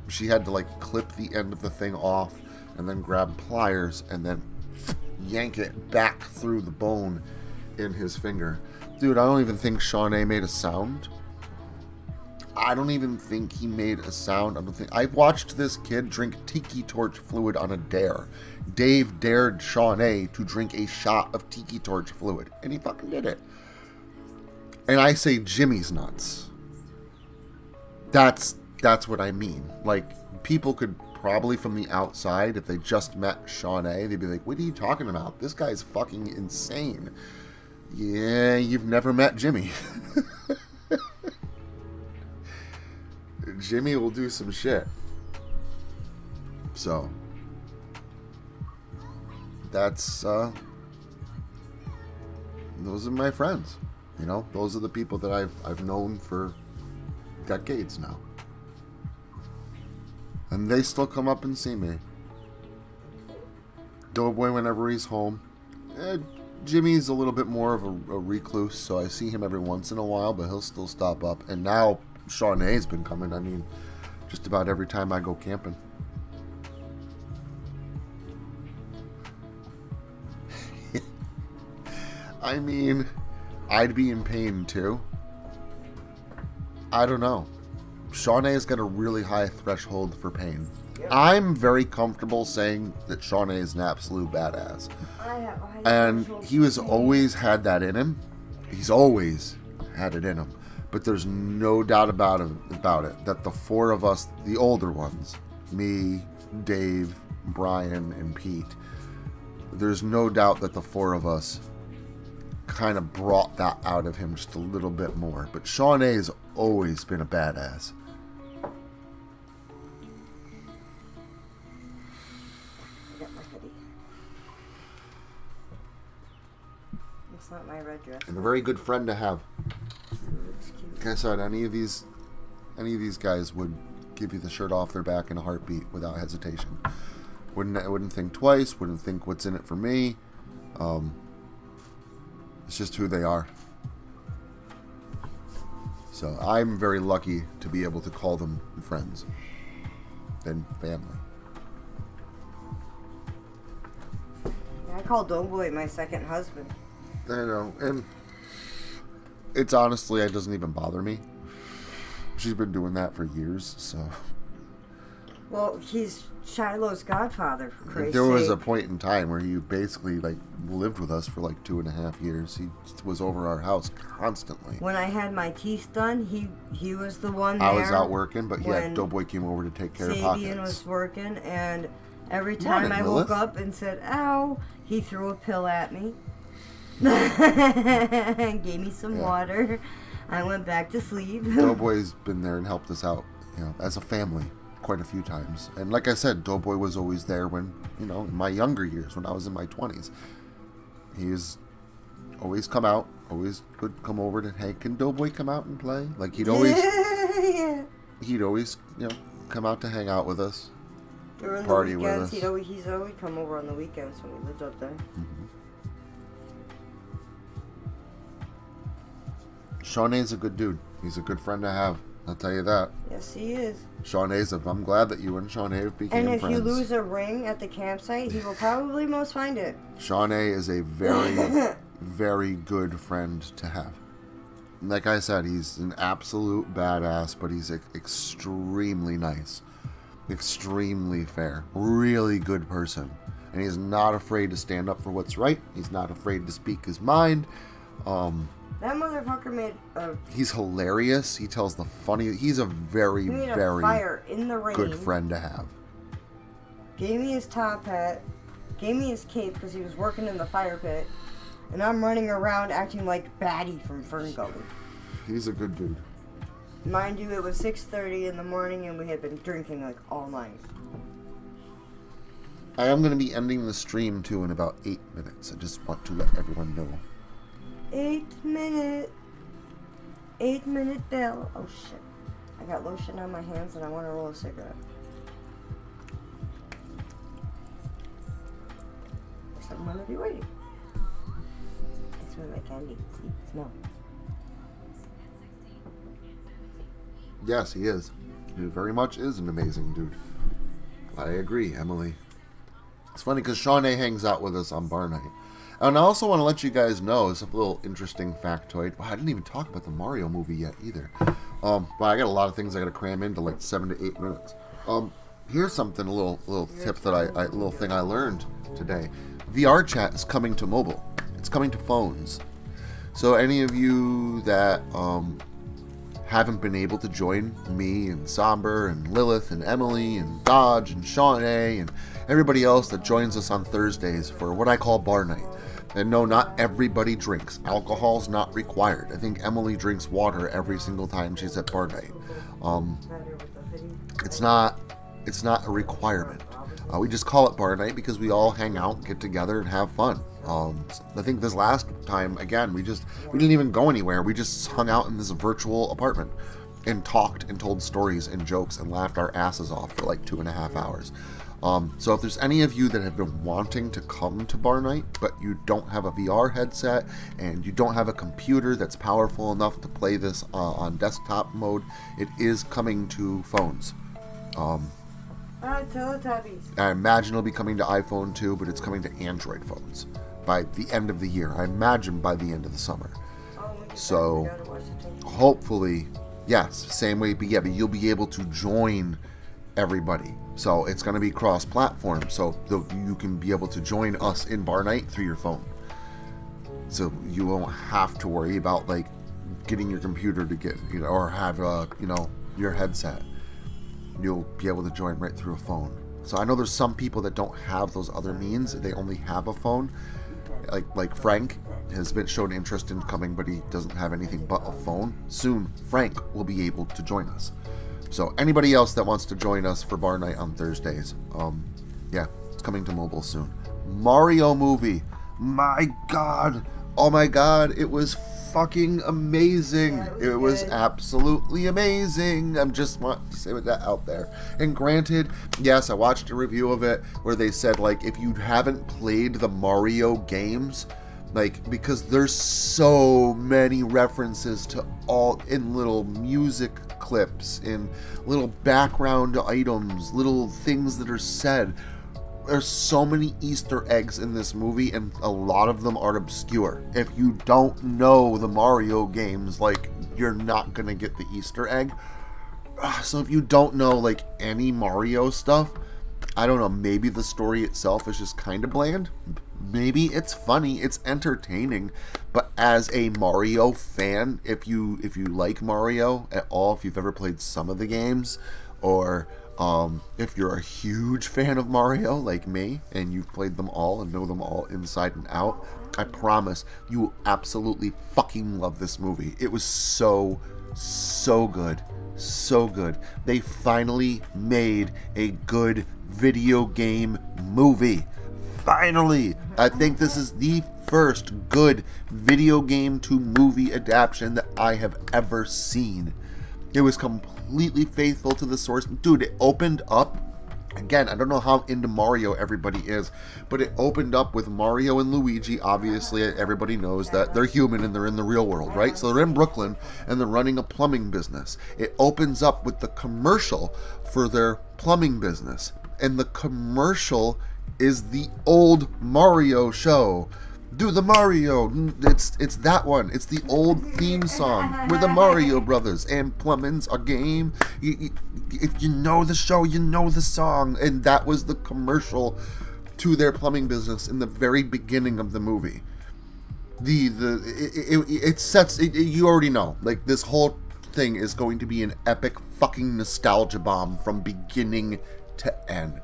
She had to, like, clip the end of the thing off and then grab pliers and then yank it back through the bone in his finger. Dude, I don't even think Shawnee made a sound. I don't even think he made a sound. I watched this kid drink tiki torch fluid on a dare. Dave dared Shawnee to drink a shot of tiki torch fluid, and he fucking did it. And I say Jimmy's nuts. That's what I mean. Like, people could probably from the outside, if they just met Shawnee, they'd be like, what are you talking about? This guy's fucking insane. Yeah, you've never met Jimmy. Jimmy will do some shit. So, that's, those are my friends. You know, those are the people that I've known for decades now. And they still come up and see me. Doughboy whenever he's home. Jimmy's a little bit more of a recluse, so I see him every once in a while, but he'll still stop up. And now Shawnee's been coming, I mean, just about every time I go camping. I mean, I'd be in pain too. I don't know. Shawnee's got a really high threshold for pain. Yep. I'm very comfortable saying that Shawnee is an absolute badass. And he has always had that in him. He's always had it in him. But there's no doubt about it that the four of us, the older ones, me, Dave, Brian, and Pete, there's no doubt that the four of us kind of brought that out of him just a little bit more. But Shawnee has always been a badass. I got my hoodie. It's not my red dress. And a very good friend to have. Like I said, any of these guys would give you the shirt off their back in a heartbeat without hesitation. Wouldn't think twice. Wouldn't think what's in it for me. It's just who they are. So I'm very lucky to be able to call them friends. than family. I call Doughboy my second husband. I know, and it's honestly, it doesn't even bother me. She's been doing that for years, so. Well, he's Shiloh's godfather, for Christ's There was sake. a point in time where he basically like lived with us for like 2.5 years. He was over our house constantly. When I had my teeth done, he was the one there. I was out working, but yeah, when Doughboy came over to take care of Sabian Pockets. was working, and every time Morning, I Lilith. woke up and said, ow, he threw a pill at me. Gave me some water. I went back to sleep. Doughboy's been there and helped us out, as a family quite a few times. And like I said, Doughboy was always there when, in my younger years, when I was in my 20s. He's always come out, always would come over to, hey, can Doughboy come out and play? Like he'd always, Yeah. he'd always, come out to hang out with us. During Party the with weekends, us. he's always come over on the weekends when we lived up there. Shawnee's a good dude. He's a good friend to have. I'll tell you that. Yes, he is. I'm glad that you and Shawnee became And if friends. you lose a ring at the campsite, he will probably most find it. Shawnee is a very, very good friend to have. Like I said, he's an absolute badass, but he's extremely nice. Extremely fair. Really good person. And he's not afraid to stand up for what's right. He's not afraid to speak his mind. That motherfucker made a He's hilarious. He tells the funny. He's a very, he made a very fire in the rain. good friend to have. Gave me his top hat. Gave me his cape because he was working in the fire pit. And I'm running around acting like Batty from Fern Gully. He's a good dude. Mind you, it was 6:30 in the morning and we had been drinking like all night. I am going to be ending the stream too in about 8 minutes. I just want to let everyone know. 8 minute bell. Oh shit. I got lotion on my hands and I want to roll a cigarette. So I'm gonna be waiting. I smell my candy. See? Smell. Yes, he is. He very much is an amazing dude. I agree, Emily. It's funny because Shawnee hangs out with us on bar night. And I also want to let you guys know, it's a little interesting factoid. Wow, I didn't even talk about the Mario movie yet either. But I got a lot of things I got to cram into like 7 to 8 minutes. Here's something, a little tip that a little thing I learned today. VR chat is coming to mobile. It's coming to phones. So any of you that haven't been able to join me and Somber and Lilith and Emily and Dodge and Shawnee and everybody else that joins us on Thursdays for what I call bar night. And no, not everybody drinks. Alcohol's not required. I think Emily drinks water every single time she's at bar night. It's not a requirement. We just call it bar night because we all hang out, get together, and have fun. I think this last time, again, we didn't even go anywhere. We just hung out in this virtual apartment and talked and told stories and jokes and laughed our asses off for like 2.5 hours. So if there's any of you that have been wanting to come to bar night, but you don't have a VR headset and you don't have a computer that's powerful enough to play this on desktop mode, it is coming to phones. Teletubbies. I imagine it'll be coming to iPhone too, but it's coming to Android phones by the end of the year. I imagine by the end of the summer. So hopefully, yes, same way, but you'll be able to join everybody. So it's going to be cross-platform, so you can be able to join us in bar night through your phone. So you won't have to worry about like getting your computer to get, or have your headset. You'll be able to join right through a phone. So I know there's some people that don't have those other means. They only have a phone. Like Frank has shown interest in coming, but he doesn't have anything but a phone. Soon, Frank will be able to join us. So anybody else that wants to join us for bar night on Thursdays, it's coming to mobile soon. Mario movie. My God. Oh my God. It was fucking amazing. Yeah, it was absolutely amazing. I'm just want to say that out there. And granted, yes, I watched a review of it where they said like if you haven't played the Mario games, Like, because there's so many references to all in little music clips, in little background items, little things that are said. There's so many Easter eggs in this movie, and a lot of them are obscure. If you don't know the Mario games, like, you're not gonna get the Easter egg. So if you don't know, like, any Mario stuff, I don't know, maybe the story itself is just kind of bland. Maybe it's funny, it's entertaining, but as a Mario fan, if you like Mario at all, if you've ever played some of the games, or if you're a huge fan of Mario like me, and you've played them all and know them all inside and out, I promise you will absolutely fucking love this movie. It was so good. So good. They finally made a good video game movie. Finally! I think this is the first good video game to movie adaptation that I have ever seen. It was completely faithful to the source. Dude, it opened up. Again, I don't know how into Mario everybody is, but it opened up with Mario and Luigi. Obviously, everybody knows that they're human and they're in the real world, right? So they're in Brooklyn and they're running a plumbing business. It opens up with the commercial for their plumbing business. And the commercial is the old Mario show. Do the Mario. It's that one. It's the old theme song. We're the Mario Brothers, and plumbing's a game. If you know the show, you know the song. And that was the commercial to their plumbing business in the very beginning of the movie. It sets. You already know. Like, this whole thing is going to be an epic fucking nostalgia bomb from beginning to end.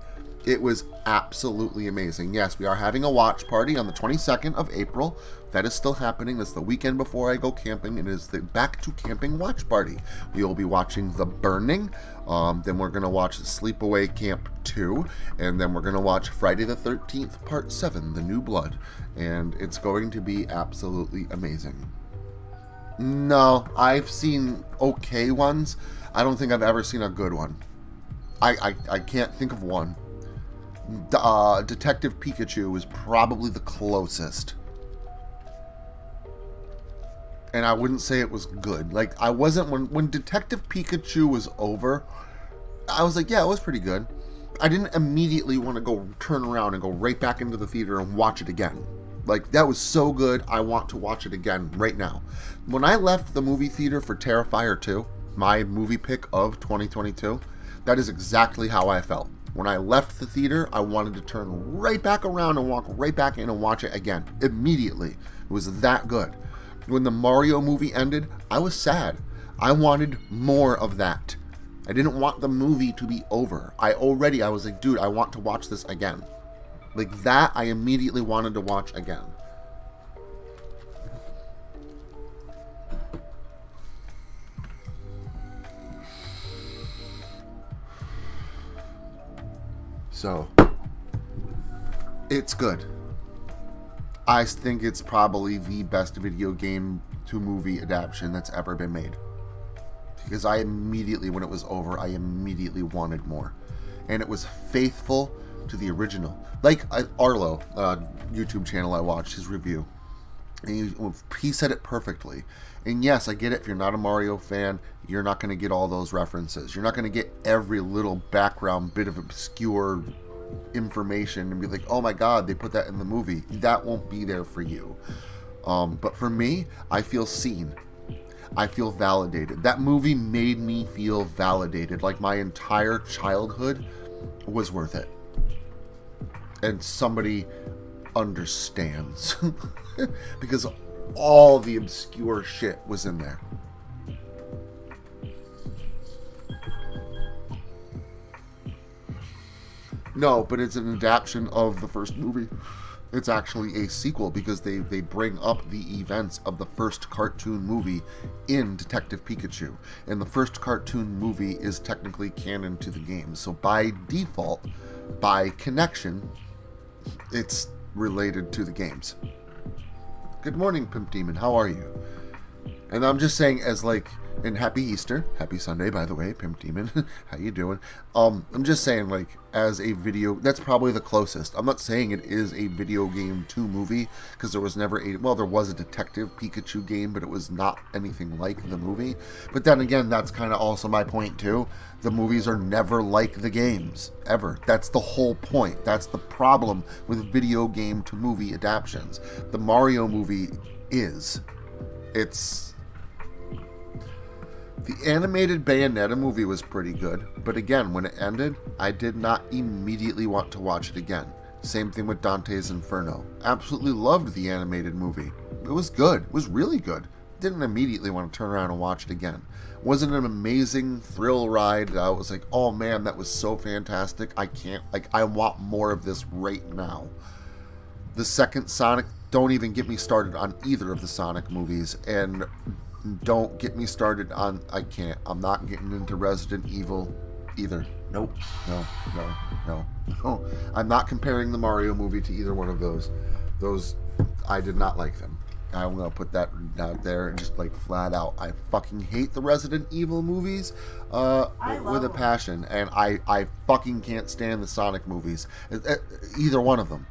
It was absolutely amazing. Yes, we are having a watch party on the 22nd of April. That is still happening. That's the weekend before I go camping. It is the Back to Camping watch party. We will be watching The Burning. Then we're going to watch Sleepaway Camp 2. And then we're going to watch Friday the 13th, Part 7, The New Blood. And it's going to be absolutely amazing. No, I've seen okay ones. I don't think I've ever seen a good one. I can't think of one. Detective Pikachu was probably the closest. And I wouldn't say it was good. Like, I wasn't, when Detective Pikachu was over, I was like, yeah, it was pretty good. I didn't immediately want to go turn around and go right back into the theater and watch it again. Like, that was so good, I want to watch it again right now. When I left the movie theater for Terrifier 2, my movie pick of 2022, that is exactly how I felt. When I left the theater, I wanted to turn right back around and walk right back in and watch it again. Immediately. It was that good. When the Mario movie ended, I was sad. I wanted more of that. I didn't want the movie to be over. I was like, dude, I want to watch this again. Like that, I immediately wanted to watch again. So, it's good. I think it's probably the best video game to movie adaptation that's ever been made. Because I immediately, when it was over, I immediately wanted more. And it was faithful to the original. Like Arlo, YouTube channel I watched, his review. And he said it perfectly. And yes, I get it. If you're not a Mario fan, you're not going to get all those references. You're not going to get every little background bit of obscure information and be like, oh my god, they put that in the movie. That won't be there for you. But for me, I feel seen. I feel validated. That movie made me feel validated. Like my entire childhood was worth it. And somebody understands. Because all the obscure shit was in there. No, but it's an adaptation of the first movie. It's actually a sequel because they bring up the events of the first cartoon movie in Detective Pikachu. And the first cartoon movie is technically canon to the game. So by default, by connection, it's related to the games. Good morning, Pimp Demon. How are you? And I'm just saying, as like, And happy Easter. Happy Sunday, by the way, Pimp Demon. How you doing? I'm just saying, like, as a video, that's probably the closest. I'm not saying it is a video game to movie, because there was never a, well, there was a Detective Pikachu game, but it was not anything like the movie. But then again, that's kind of also my point, too. The movies are never like the games, ever. That's the whole point. That's the problem with video game to movie adaptations. The Mario movie is. The animated Bayonetta movie was pretty good, but again, when it ended, I did not immediately want to watch it again. Same thing with Dante's Inferno. Absolutely loved the animated movie. It was good. It was really good. Didn't immediately want to turn around and watch it again. Wasn't an amazing thrill ride. I was like, oh man, that was so fantastic. I want more of this right now. The second Sonic, don't even get me started on either of the Sonic movies, and don't get me started on, I'm not getting into Resident Evil either. Nope. No. I'm not comparing the Mario movie to either one of those. I did not like them. I'm going to put that out there and just like flat out. I fucking hate the Resident Evil movies with a passion. And I fucking can't stand the Sonic movies. Either one of them.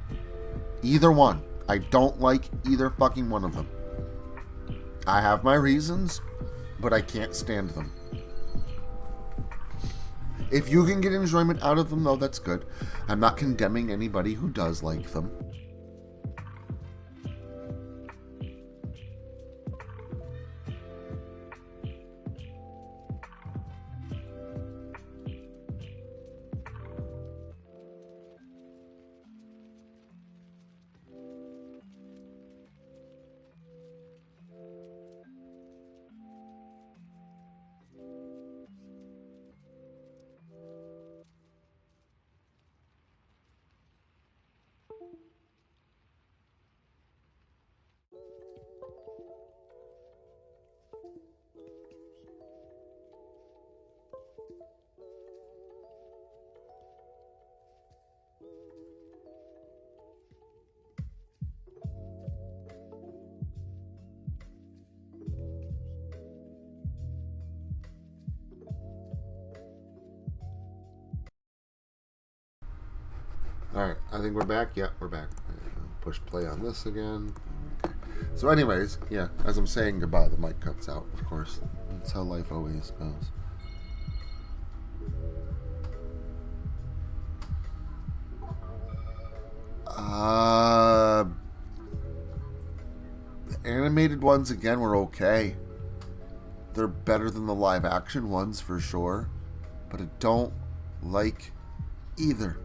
Either one. I don't like either fucking one of them. I have my reasons, but I can't stand them. If you can get enjoyment out of them, though, that's good. I'm not condemning anybody who does like them. Alright, I think we're back. Yeah, we're back. Push play on this again. Okay. So anyways, yeah, as I'm saying goodbye, the mic cuts out, of course. That's how life always goes. The animated ones, again, were okay. They're better than the live action ones, for sure. But I don't like either.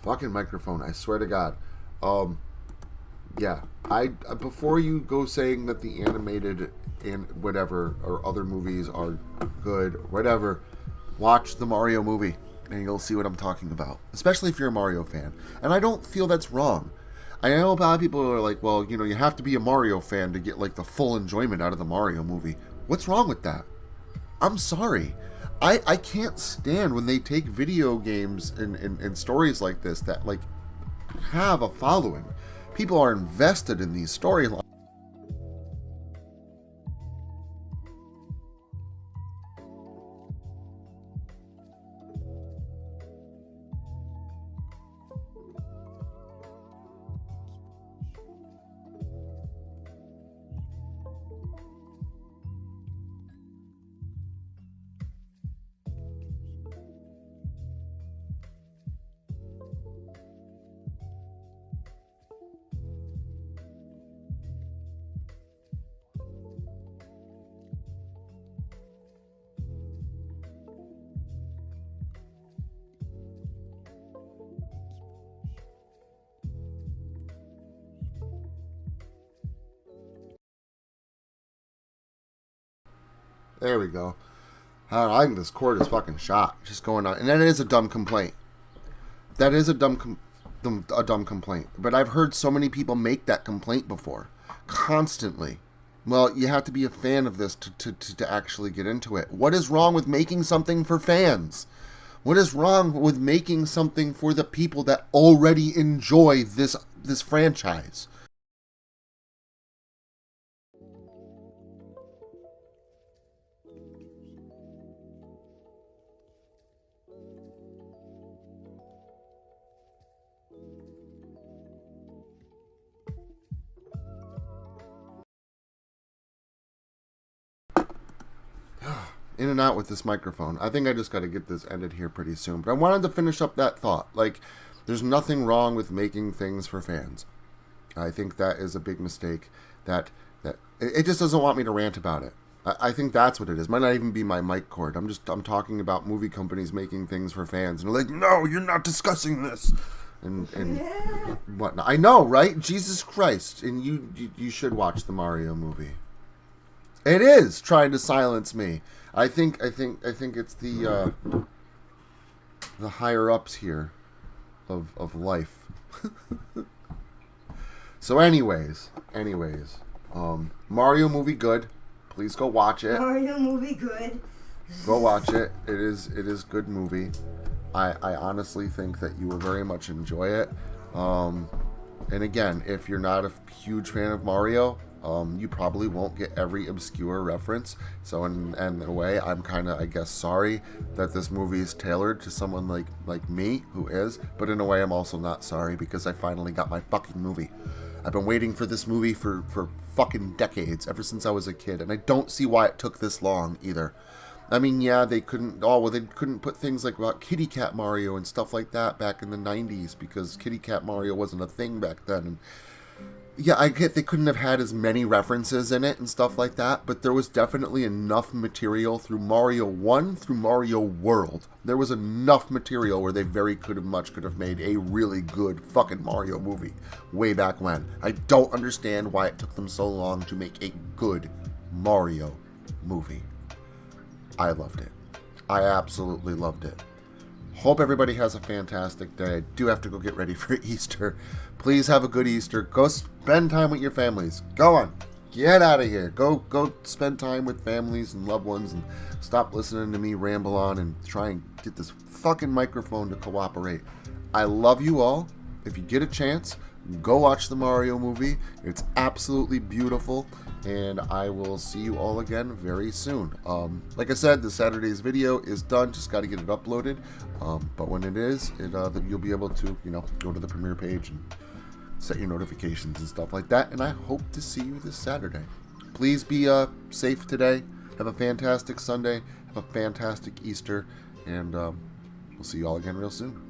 Fucking microphone, I swear to God. Yeah, before you go saying that the animated and whatever or other movies are good, whatever, watch the Mario movie and you'll see what I'm talking about. Especially if you're a Mario fan. And I don't feel that's wrong. I know a lot of people are like, well, you know, you have to be a Mario fan to get like the full enjoyment out of the Mario movie. What's wrong with that? I'm sorry. I can't stand when they take video games and stories like this that like have a following. People are invested in these storylines. There we go. I don't know, I think this cord is fucking shot. Just going on. And that is a dumb complaint. That is a dumb complaint. But I've heard so many people make that complaint before. Constantly. Well, you have to be a fan of this to actually get into it. What is wrong with making something for fans? What is wrong with making something for the people that already enjoy this franchise? In and out with this microphone. I think I just got to get this ended here pretty soon. But I wanted to finish up that thought. Like, there's nothing wrong with making things for fans. I think that is a big mistake. That it just doesn't want me to rant about it. I think that's what it is. Might not even be my mic cord. I'm talking about movie companies making things for fans, and they're like, no, you're not discussing this, and whatnot. I know, right? Jesus Christ! And you should watch the Mario movie. It is trying to silence me. I think it's the higher ups here of life. So anyways, Mario movie good. Please go watch it. Mario movie good. Go watch it. It is good movie. I honestly think that you will very much enjoy it. And again, if you're not a huge fan of Mario, you probably won't get every obscure reference. So in a way, I'm kind of, I guess, sorry that this movie is tailored to someone like me, who is. But in a way, I'm also not sorry because I finally got my fucking movie. I've been waiting for this movie for fucking decades, ever since I was a kid. And I don't see why it took this long, either. I mean, yeah, they couldn't put things like about Kitty Cat Mario and stuff like that back in the 90s because Kitty Cat Mario wasn't a thing back then. And yeah, I get they couldn't have had as many references in it and stuff like that, but there was definitely enough material through Mario 1 through Mario World. There was enough material where they very could have made a really good fucking Mario movie way back when. I don't understand why it took them so long to make a good Mario movie. I loved it. I absolutely loved it. Hope everybody has a fantastic day. I do have to go get ready for Easter. Please have a good Easter. Go spend time with your families. Go on. Get out of here. Go spend time with families and loved ones and stop listening to me ramble on and try and get this fucking microphone to cooperate. I love you all. If you get a chance, go watch the Mario movie. It's absolutely beautiful. And I will see you all again very soon. Like I said, the Saturday's video is done. Just got to get it uploaded. But when it is, you'll be able to, go to the premiere page and set your notifications and stuff like that. And I hope to see you this Saturday. Please be safe today. Have a fantastic Sunday. Have a fantastic Easter. And we'll see you all again real soon.